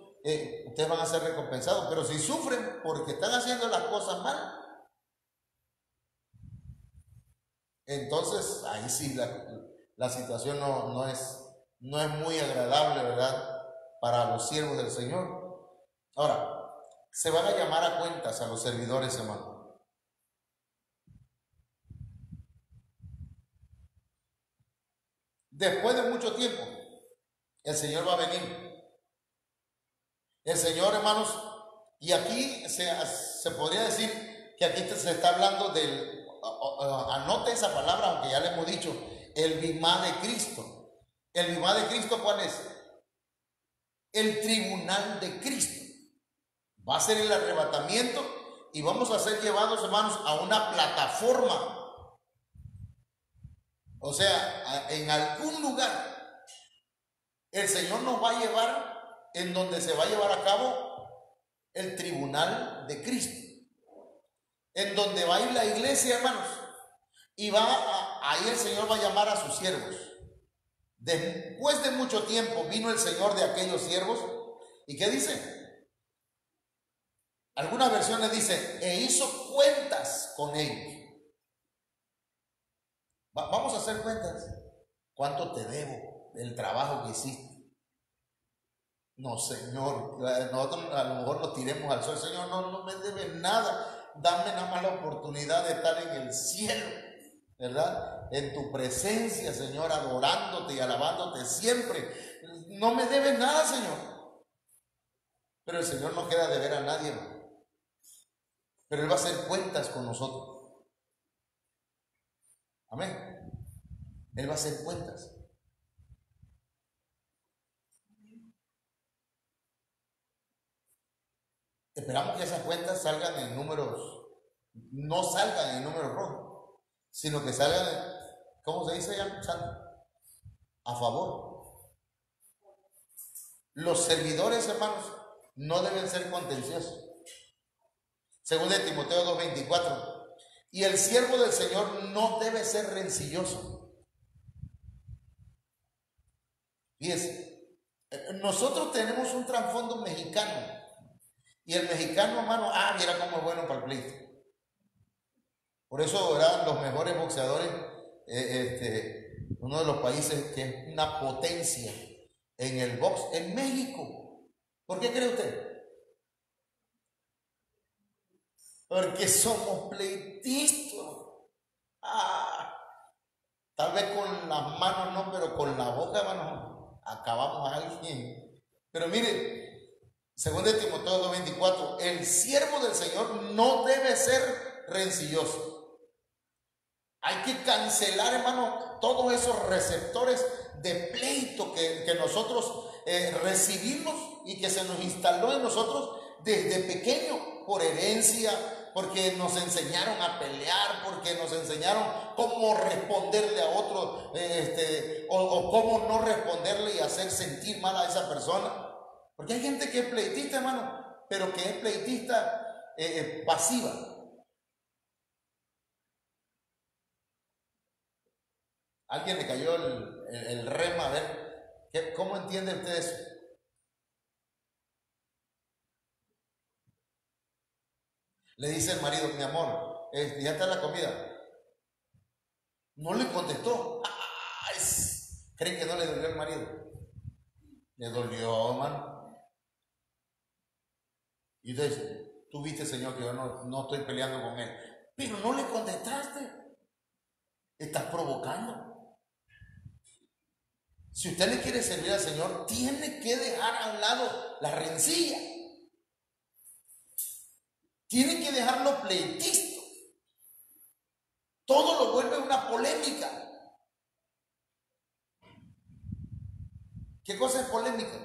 ustedes van a ser recompensados. Pero si sufren porque están haciendo las cosas mal, entonces ahí sí la situación no es muy agradable, ¿verdad?, para los siervos del Señor. Ahora, se van a llamar a cuentas a los servidores, hermano. Después de mucho tiempo, el Señor va a venir. El Señor, hermanos, y aquí se podría decir que aquí se está hablando del, anote esa palabra, aunque ya le hemos dicho, el bimá de Cristo. El bimá de Cristo, ¿cuál es? El tribunal de Cristo. Va a ser el arrebatamiento y vamos a ser llevados, hermanos, a una plataforma. O sea, en algún lugar el Señor nos va a llevar en donde se va a llevar a cabo el tribunal de Cristo, en donde va a ir la iglesia, hermanos, y ahí el Señor va a llamar a sus siervos. Después de mucho tiempo vino el Señor de aquellos siervos, ¿y qué dice? Algunas versiones dicen: e hizo cuentas con ellos. Vamos a hacer cuentas. ¿Cuánto te debo del trabajo que hiciste? No, Señor, nosotros a lo mejor nos tiremos al sol: Señor, no me debes nada, dame nada más la oportunidad de estar en el cielo, ¿verdad? En tu presencia, Señor, adorándote y alabándote siempre. No me debes nada, Señor. Pero el Señor no queda de ver a nadie, ¿no? Pero Él va a hacer cuentas con nosotros. Amén. Él va a hacer cuentas. Esperamos que esas cuentas salgan en números, no salgan en números rojos, sino que salgan, ¿cómo se dice ya? A favor. Los servidores, hermanos, no deben ser contenciosos. Según de Timoteo 2:24. Y el siervo del Señor no debe ser rencilloso. Fíjense, nosotros tenemos un trasfondo mexicano. Y el mexicano, hermano, mira cómo es bueno para el pleito. Por eso eran los mejores boxeadores, uno de los países que es una potencia en el box, en México. ¿Por qué cree usted? Porque somos pleitistas. Tal vez con las manos no, pero con la boca, hermano, acabamos a alguien. Pero mire, según de Timoteo 2:24, el siervo del Señor no debe ser rencilloso. Hay que cancelar, hermano, todos esos receptores de pleito que nosotros recibimos y que se nos instaló en nosotros desde pequeño, por herencia, porque nos enseñaron a pelear, porque nos enseñaron cómo responderle a otro, o cómo no responderle y hacer sentir mal a esa persona. Porque hay gente que es pleitista, hermano, pero que es pleitista pasiva. Alguien le cayó el rema, a ver, ¿cómo entiende usted eso? Le dice el marido: mi amor, ya está la comida. No le contestó. ¿Creen que no le dolió al marido? Le dolió, hermano. Y entonces, tú viste, Señor, que yo no estoy peleando con él, pero no le contestaste. Estás provocando. Si usted le quiere servir al Señor, tiene que dejar a un lado la rencilla. Tiene que dejarlo pleitisto. Todo lo vuelve una polémica. ¿Qué cosa es polémica?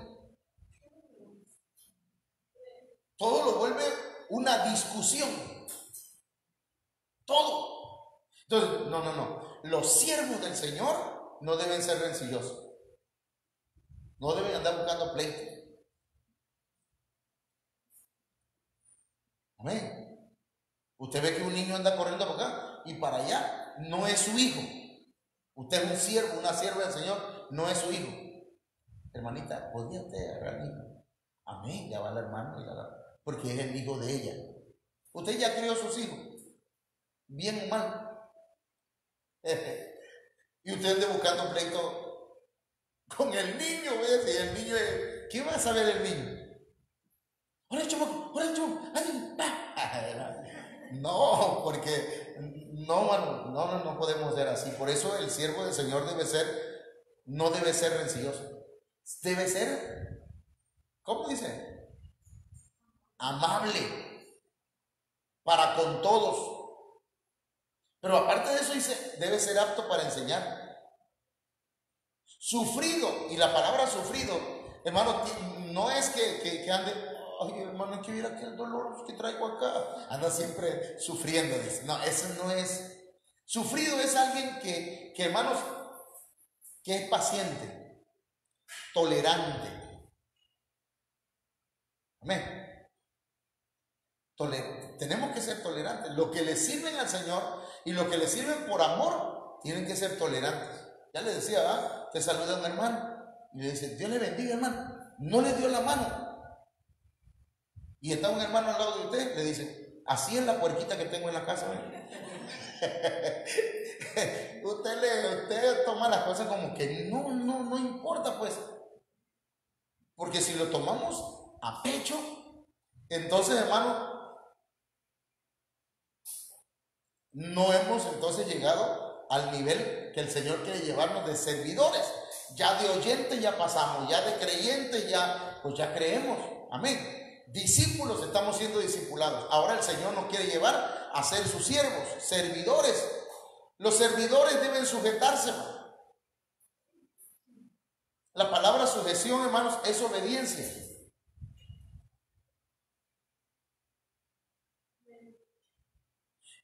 Todo lo vuelve una discusión. Todo. Entonces, no. Los siervos del Señor no deben ser rencillosos. No deben andar buscando pleito. Amén. Usted ve que un niño anda corriendo para acá y para allá. No es su hijo. Usted es un siervo, una sierva del Señor. No es su hijo. Hermanita, ¿podría usted agarrar al hijo? Amén. Ya va la hermana y porque es el hijo de ella. Usted ya crió a sus hijos, bien o mal. Y usted anda buscando pleito con el niño, ¿ves? Y el niño, ¿qué va a saber el niño? ¡Hola, chamo! ¡Hola, chamo! No, porque no podemos ser así. Por eso el siervo del Señor no debe ser rencilloso. Debe ser, ¿cómo dice? Amable para con todos. Pero aparte de eso dice, debe ser apto para enseñar. Sufrido, y la palabra sufrido, hermano, no es que ande, ay hermano, que mira que el dolor que traigo acá, anda siempre sufriendo. Dice. No, eso no es. Sufrido es alguien que hermanos, que es paciente, tolerante. Amén. Tenemos que ser tolerantes. Lo que le sirven al Señor y lo que le sirven por amor, tienen que ser tolerantes. Ya le decía, te saluda un hermano y le dice, Dios le bendiga, hermano. No le dio la mano. Y está un hermano al lado de usted, le dice, así es la puerquita que tengo en la casa. Usted toma las cosas como que no importa, pues. Porque si lo tomamos a pecho, entonces, hermano, no hemos entonces llegado al nivel que el Señor quiere llevarnos de servidores. Ya de oyentes ya pasamos, ya de creyentes pues ya creemos. Amén. Discípulos, estamos siendo discipulados. Ahora el Señor nos quiere llevar a ser sus siervos, servidores. Los servidores deben sujetarse. La palabra sujeción, hermanos, es obediencia.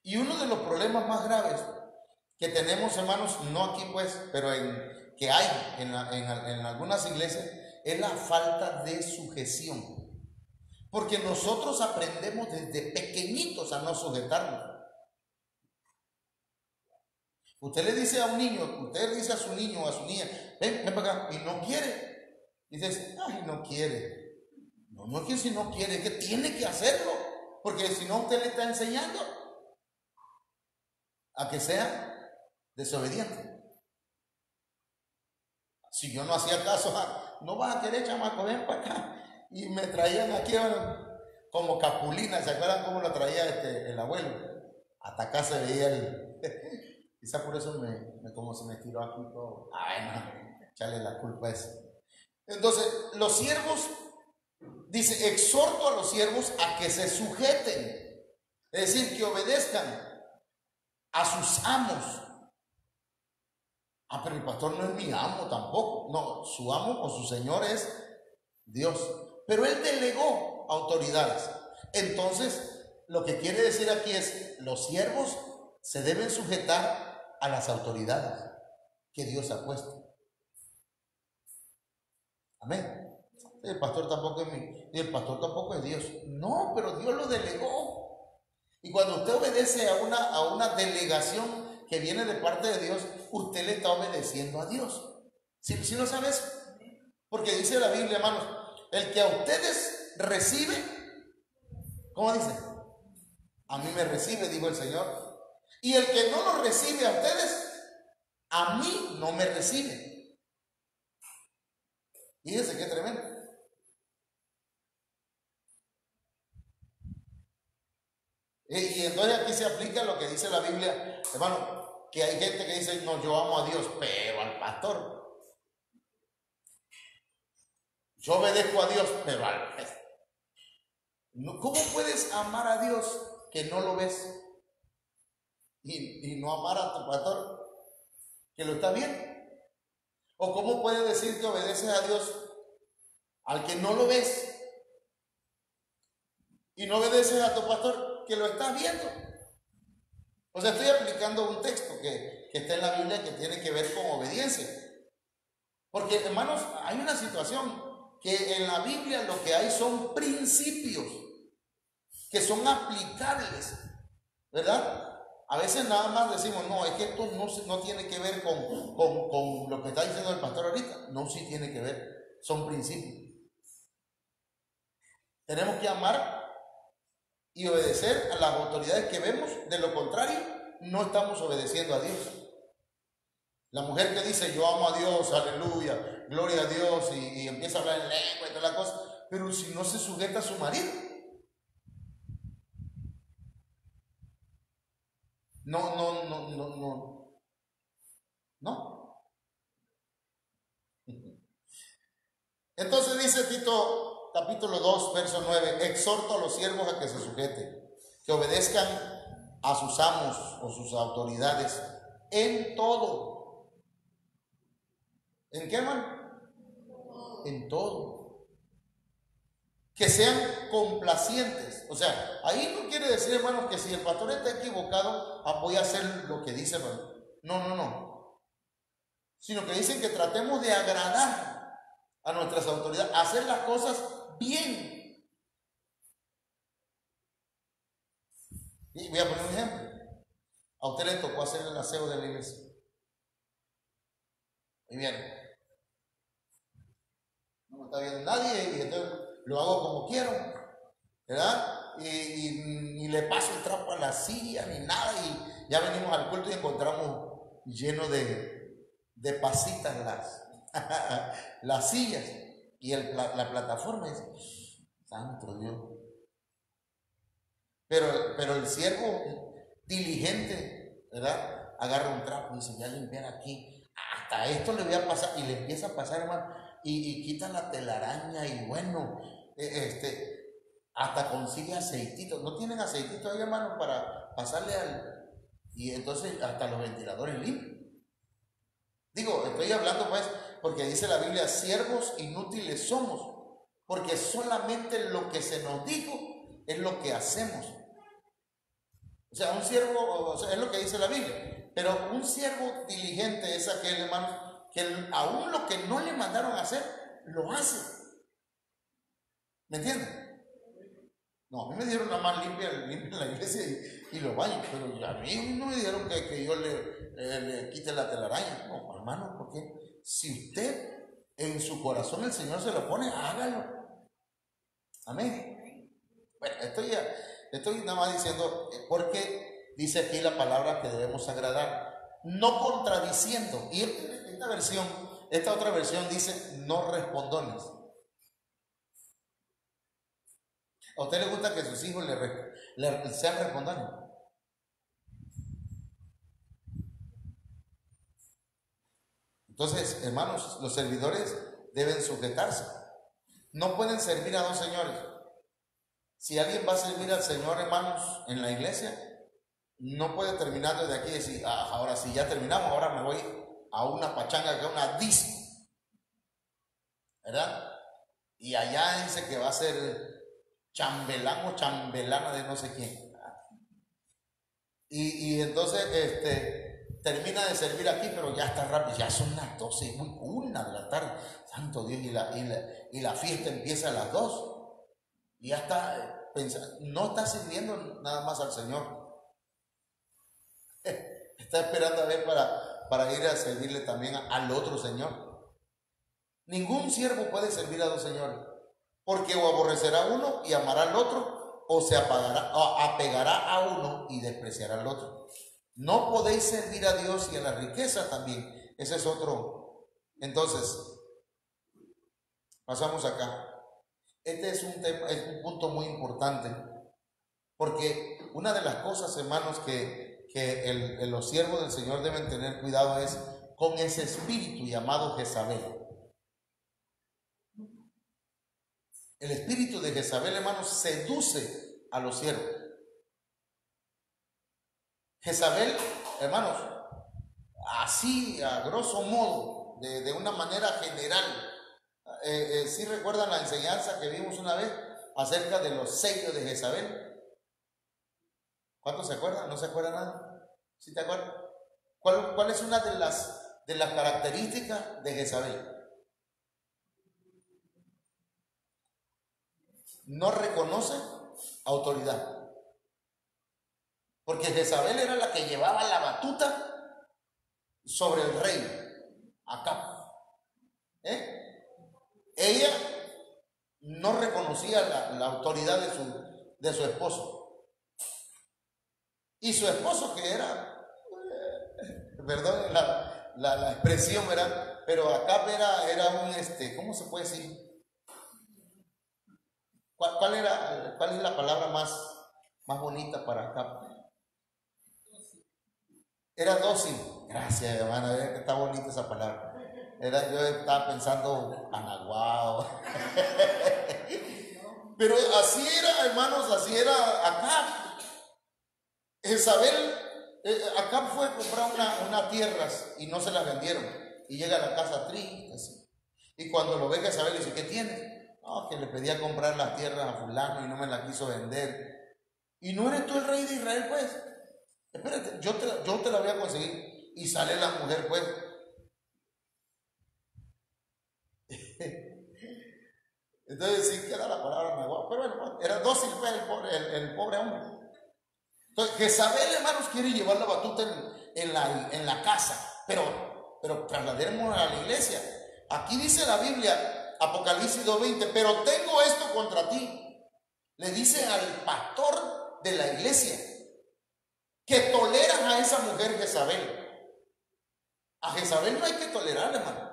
Y uno de los problemas más graves que tenemos, hermanos, no aquí pues, pero que hay en algunas iglesias, es la falta de sujeción. Porque nosotros aprendemos desde pequeñitos a no sujetarnos. Usted le dice a un niño, usted dice a su niño o a su niña, ven para acá, y no quiere. Dices, ay, no quiere. No es que si no quiere, es que tiene que hacerlo. Porque si no, usted le está enseñando a que sea desobediente. Si yo no hacía caso, no vas a querer, chamaco, ven para acá. Y me traían aquí como capulina. ¿Se acuerdan cómo lo traía el abuelo? Hasta acá se veía quizá por eso como se me tiró aquí todo. Ay, no, echarle la culpa a eso. Entonces, los siervos, dice, exhorto a los siervos a que se sujeten. Es decir, que obedezcan a sus amos. Pero el pastor no es mi amo tampoco. No, su amo o su señor es Dios. Pero él delegó autoridades. Entonces, lo que quiere decir aquí es, los siervos se deben sujetar a las autoridades que Dios ha puesto. Amén. El pastor tampoco es el pastor tampoco es Dios. No, pero Dios lo delegó. Y cuando usted obedece a una delegación que viene de parte de Dios, usted le está obedeciendo a Dios. ¿Sí lo sabes? Porque dice la Biblia, hermanos, el que a ustedes recibe, ¿cómo dice? A mí me recibe, dijo el Señor. Y el que no lo recibe a ustedes, a mí no me recibe. Fíjense qué tremendo. Y entonces aquí se aplica lo que dice la Biblia, hermano, que hay gente que dice, no, yo amo a Dios, pero al pastor. Yo obedezco a Dios, pero al pastor. ¿Cómo puedes amar a Dios que no lo ves? Y no amar a tu pastor que lo está viendo. ¿O cómo puedes decir que obedeces a Dios al que no lo ves? Y no obedeces a tu pastor que lo estás viendo. O sea, estoy aplicando un texto que está en la Biblia que tiene que ver con obediencia. Porque, hermanos, hay una situación que en la Biblia lo que hay son principios que son aplicables, ¿verdad? A veces nada más decimos, no, es que esto no tiene que ver con lo que está diciendo el pastor ahorita. No, sí tiene que ver, son principios. Tenemos que amar y obedecer a las autoridades que vemos, de lo contrario, no estamos obedeciendo a Dios. La mujer que dice, yo amo a Dios, aleluya, gloria a Dios, y empieza a hablar en lengua y toda la cosa, pero si no se sujeta a su marido, no. Entonces dice Tito capítulo 2, verso 9, exhorto a los siervos a que se sujeten, que obedezcan a sus amos o sus autoridades en todo. ¿En qué, hermano? En todo. Que sean complacientes. O sea, ahí no quiere decir, hermanos, que si el pastor está equivocado, voy a hacer lo que dice, hermano. No. Sino que dicen que tratemos de agradar a nuestras autoridades, hacer las cosas bien. Y voy a poner un ejemplo. A usted le tocó hacer el aseo de la iglesia. Muy bien. No me está viendo nadie y entonces lo hago como quiero, ¿verdad? Y le paso el trapo a la silla ni nada, y ya venimos al culto y encontramos lleno de pasitas las sillas y la plataforma. Es, santo Dios. Pero el siervo diligente, ¿verdad? Agarra un trapo y dice, voy a limpiar aquí, hasta esto le voy a pasar, y le empieza a pasar, hermano, y quita la telaraña, y bueno, hasta consigue aceitito. ¿No tienen aceitito ahí, hermano, para pasarle y entonces hasta los ventiladores limpios? Digo, estoy hablando pues, porque dice la Biblia, siervos inútiles somos, porque solamente lo que se nos dijo es lo que hacemos. O sea, un siervo, o sea, es lo que dice la Biblia, pero un siervo diligente es aquel, hermano, que aún lo que no le mandaron a hacer, lo hace. ¿Me entienden? No, a mí me dieron nada más limpia la iglesia y los baños, pero a mí no me dieron que yo le quite la telaraña. No, hermano, porque si usted en su corazón el Señor se lo pone, hágalo. Amén. Bueno, estoy nada más diciendo, porque dice aquí la palabra que debemos agradar, no contradiciendo. Y esta otra versión dice no respondones. ¿A usted le gusta que sus hijos le sean respondones? Entonces, hermanos, los servidores deben sujetarse. No pueden servir a dos señores. Si alguien va a servir al Señor, hermanos, en la iglesia, no puede terminar desde aquí y decir, ahora sí, ya terminamos, ahora me voy a una pachanga, que es una disco, ¿verdad? Y allá dice que va a ser chambelán o chambelana de no sé quién. Y entonces termina de servir aquí, pero ya está rápido, ya son las 12, muy 1 de la tarde, santo Dios, y la fiesta empieza a las 2, y ya está pensando, no está sirviendo nada más al Señor, está esperando a ver para ir a servirle también al otro señor. Ningún siervo puede servir a dos señores, porque o aborrecerá a uno y amará al otro, o se apegará a uno y despreciará al otro. No podéis servir a Dios y a la riqueza también. Ese es otro. Entonces, pasamos acá. Este es un tema, es un punto muy importante, porque una de las cosas, hermanos, que los siervos del Señor deben tener cuidado es con ese espíritu llamado Jezabel. El espíritu de Jezabel, hermanos, seduce a los siervos. Jezabel, hermanos, así a grosso modo, de una manera general, ¿sí recuerdan la enseñanza que vimos una vez acerca de los sellos de Jezabel? ¿Cuántos se acuerdan? ¿No se acuerdan nada? ¿Sí te acuerdas? ¿Cuál es una de las características de Jezabel? No reconoce autoridad. Porque Jezabel era la que llevaba la batuta sobre el rey, Acab. Ella no reconocía la autoridad de su esposo. Y su esposo, que era, perdón la expresión, ¿verdad? Pero Acab era un, ¿cómo se puede decir? ¿Cuál es la palabra más bonita para Acab? Era dócil. Gracias, hermano, está bonita esa palabra. Yo estaba pensando anaguao. Pero así era, hermanos, así era Acab. Jezabel, Acab fue a comprar unas tierras y no se las vendieron. Y llega a la casa triste. Así. Y cuando lo ve Jezabel, dice, ¿qué tiene? No, que le pedía comprar las tierras a fulano y no me las quiso vender. ¿Y no eres tú el rey de Israel, pues? Espérate, yo te la voy a conseguir. Y sale la mujer, pues. Entonces sí queda la palabra naguá. Pero bueno, era dócil, pues, el pobre hombre. Entonces, Jezabel, hermanos, quiere llevar la batuta en la casa. Pero trasladémonos a la iglesia. Aquí dice la Biblia, Apocalipsis 2:20, pero tengo esto contra ti. Le dice al pastor de la iglesia que toleran a esa mujer Jezabel. A Jezabel no hay que tolerar, hermano.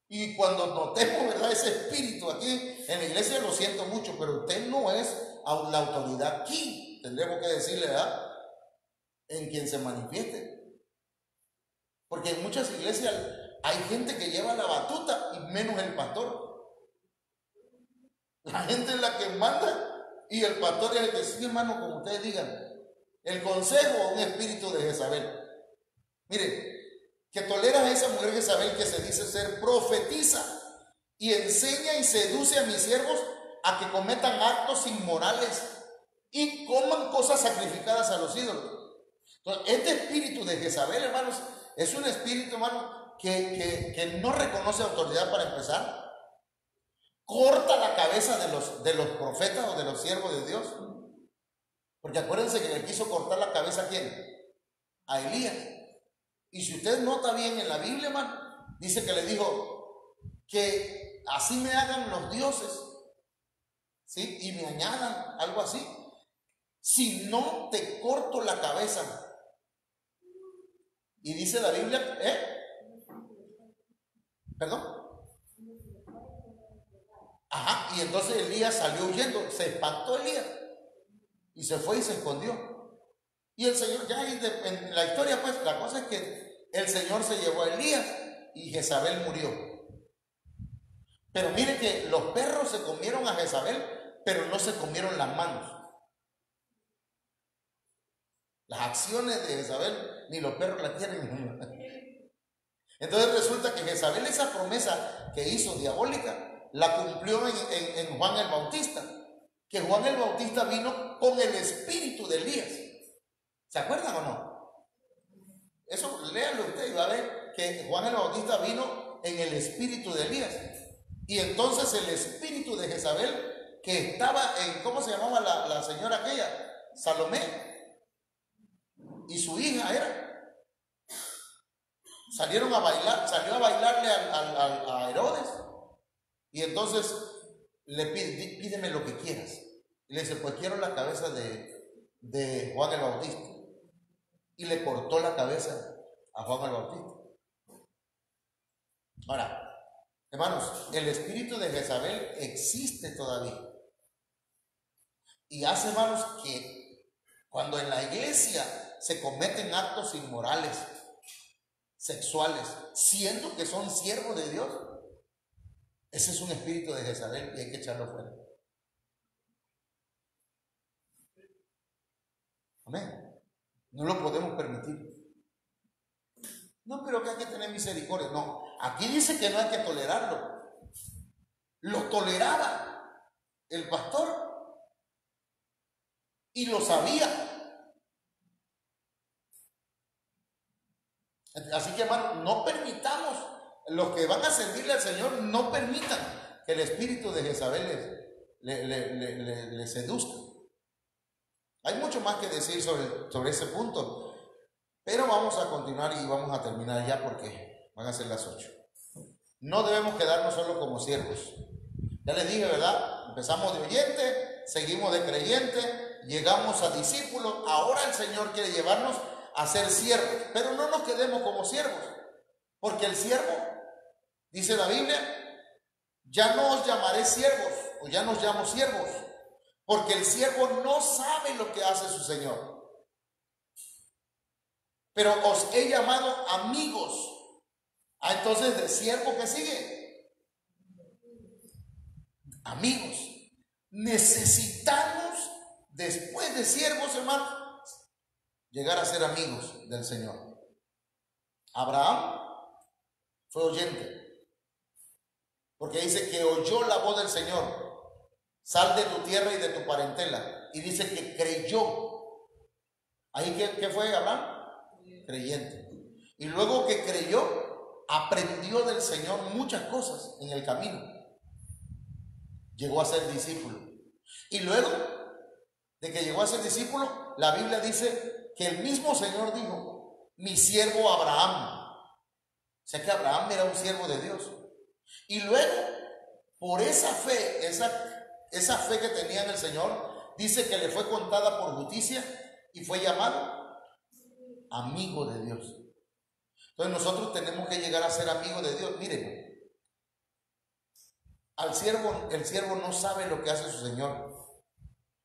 Y cuando notemos, ¿verdad?, ese espíritu aquí en la iglesia, lo siento mucho, pero usted no es la autoridad aquí. Tendremos que decirle, ¿verdad?, en quien se manifieste. Porque en muchas iglesias hay gente que lleva la batuta y menos el pastor. La gente es la que manda y el pastor es el que sigue, hermano, como ustedes digan. El consejo, un espíritu de Jezabel. Miren, que tolera a esa mujer Jezabel que se dice ser profetiza y enseña y seduce a mis siervos a que cometan actos inmorales y coman cosas sacrificadas a los ídolos. Entonces, este espíritu de Jezabel, hermanos, es un espíritu, hermano, que no reconoce autoridad para empezar. Corta la cabeza de los profetas o de los siervos de Dios. Porque acuérdense que le quiso cortar la cabeza ¿a quién? A Elías. Y si usted nota bien en la Biblia, hermano, dice que le dijo que así me hagan los dioses, ¿sí? Y me añadan, algo así. Si no te corto la cabeza. Y dice la Biblia, ¿perdón? Ajá, y entonces Elías salió huyendo, se espantó Elías y se fue y se escondió. Y el Señor, ya en la historia, pues, la cosa es que el Señor se llevó a Elías y Jezabel murió. Pero mire que los perros se comieron a Jezabel, pero no se comieron las manos. Las acciones de Jezabel, ni los perros las quieren. Entonces resulta que Jezabel, esa promesa que hizo diabólica, la cumplió en Juan el Bautista. Que Juan el Bautista vino con el espíritu de Elías. ¿Se acuerdan o no? Eso léanlo usted y va a ver que Juan el Bautista vino en el espíritu de Elías. Y entonces el espíritu de Jezabel, que estaba en, ¿cómo se llamaba la señora aquella? Salomé. Y su hija era. Salió a bailarle a Herodes. Y entonces le pídeme lo que quieras. Y le dice, pues quiero la cabeza de Juan el Bautista. y le cortó la cabeza a Juan el Bautista. Ahora, hermanos, el espíritu de Jezabel existe todavía. Y hace, hermanos, que cuando en la iglesia se cometen actos inmorales, sexuales, siendo que son siervos de Dios, ese es un espíritu de Jezabel y hay que echarlo fuera. Amén. No lo podemos permitir. No, pero que hay que tener misericordia. No, aquí dice que no hay que tolerarlo. Lo toleraba el pastor y lo sabía. Así que, hermano, no permitamos, los que van a servirle al Señor, no permitan que el espíritu de Jezabel le seduzca. Hay mucho más que decir sobre ese punto, pero vamos a continuar y vamos a terminar ya porque van a ser las 8. No debemos quedarnos solo como siervos. Ya les dije, ¿verdad? Empezamos de oyente, seguimos de creyente, llegamos a discípulos. Ahora el Señor quiere llevarnos a ser siervos, pero no nos quedemos como siervos, porque el siervo, dice la Biblia, ya no os llamaré siervos, o ya nos llamo siervos, porque el siervo no sabe lo que hace su Señor. Pero os he llamado amigos. Entonces, de siervo, ¿qué sigue? Amigos. Necesitamos, después de siervos, hermanos, llegar a ser amigos del Señor. Abraham fue oyente, porque dice que oyó la voz del Señor. Sal de tu tierra y de tu parentela. Y dice que creyó. ¿Ahí qué fue Abraham? Creyente. Y luego que creyó, aprendió del Señor muchas cosas en el camino. Llegó a ser discípulo. Y luego de que llegó a ser discípulo, la Biblia dice que el mismo Señor dijo: mi siervo Abraham. O sea que Abraham era un siervo de Dios. Y luego, por esa fe, esa fe que tenía en el Señor, dice que le fue contada por justicia y fue llamado amigo de Dios. Entonces nosotros tenemos que llegar a ser amigos de Dios. Miren, el siervo no sabe lo que hace su Señor.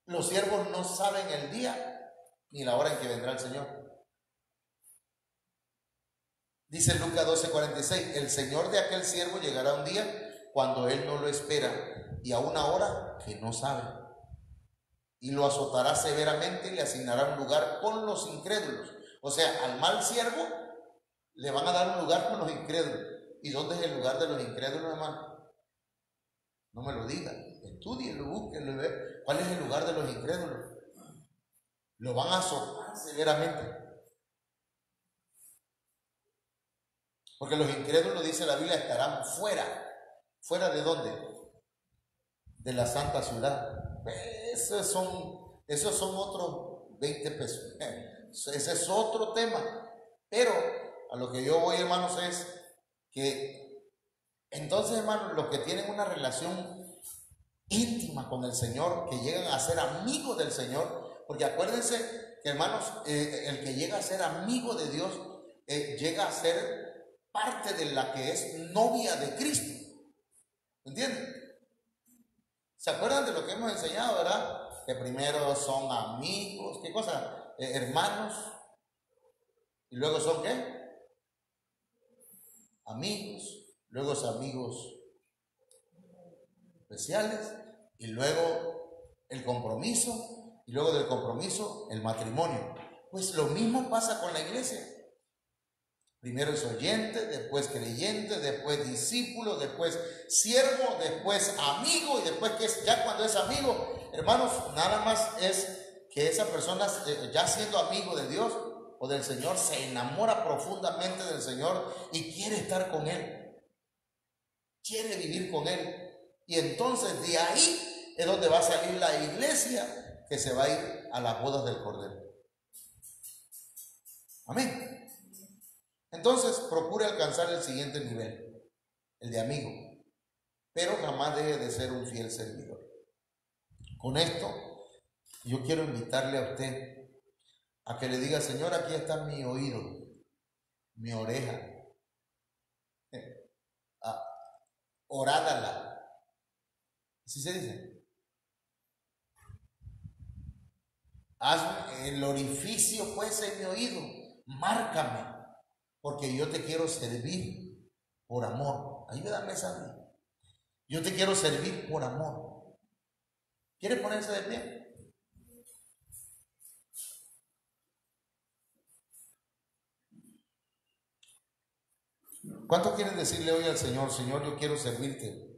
Los siervos no saben el día ni la hora en que vendrá el Señor. Dice Lucas 12:46, el Señor de aquel siervo llegará un día cuando él no lo espera y a una hora que no sabe, y lo azotará severamente y le asignará un lugar con los incrédulos. O sea, al mal siervo le van a dar un lugar con los incrédulos. ¿Y dónde es el lugar de los incrédulos, hermano? No me lo digan, estudienlo, búsquenlo y vean cuál es el lugar de los incrédulos. Lo van a azotar severamente. Porque los incrédulos, dice la Biblia, estarán fuera. ¿Fuera de dónde? De la santa ciudad. Esos son otros 20 pesos. Ese es otro tema. Pero a lo que yo voy, hermanos, es que entonces, hermanos, los que tienen una relación íntima con el Señor, que llegan a ser amigos del Señor, porque acuérdense que, hermanos, el que llega a ser amigo de Dios, llega a ser parte de la que es novia de Cristo. ¿Entienden? ¿Se acuerdan de lo que hemos enseñado, verdad? Que primero son amigos, ¿qué cosa? Hermanos. Y luego son ¿qué? Amigos. Luego son amigos especiales. Y luego el compromiso. Y luego del compromiso el matrimonio. Pues lo mismo pasa con la iglesia. Primero es oyente, después creyente, después discípulo, después siervo, después amigo, y después que ya cuando es amigo, hermanos, nada más es que esa persona, ya siendo amigo de Dios o del Señor, se enamora profundamente del Señor y quiere estar con Él, quiere vivir con Él. Y entonces de ahí es donde va a salir la iglesia que se va a ir a las bodas del Cordero. Amén. Entonces, procure alcanzar el siguiente nivel, el de amigo, pero jamás deje de ser un fiel servidor. Con esto, yo quiero invitarle a usted a que le diga, Señor, aquí está mi oído, mi oreja, orádala. ¿Así se dice? Hazme el orificio pues en mi oído, márcame, porque yo te quiero servir por amor. Ayúdame a mí. Yo te quiero servir por amor. ¿Quiere ponerse de pie? ¿Cuánto quieren decirle hoy al Señor, Señor, yo quiero servirte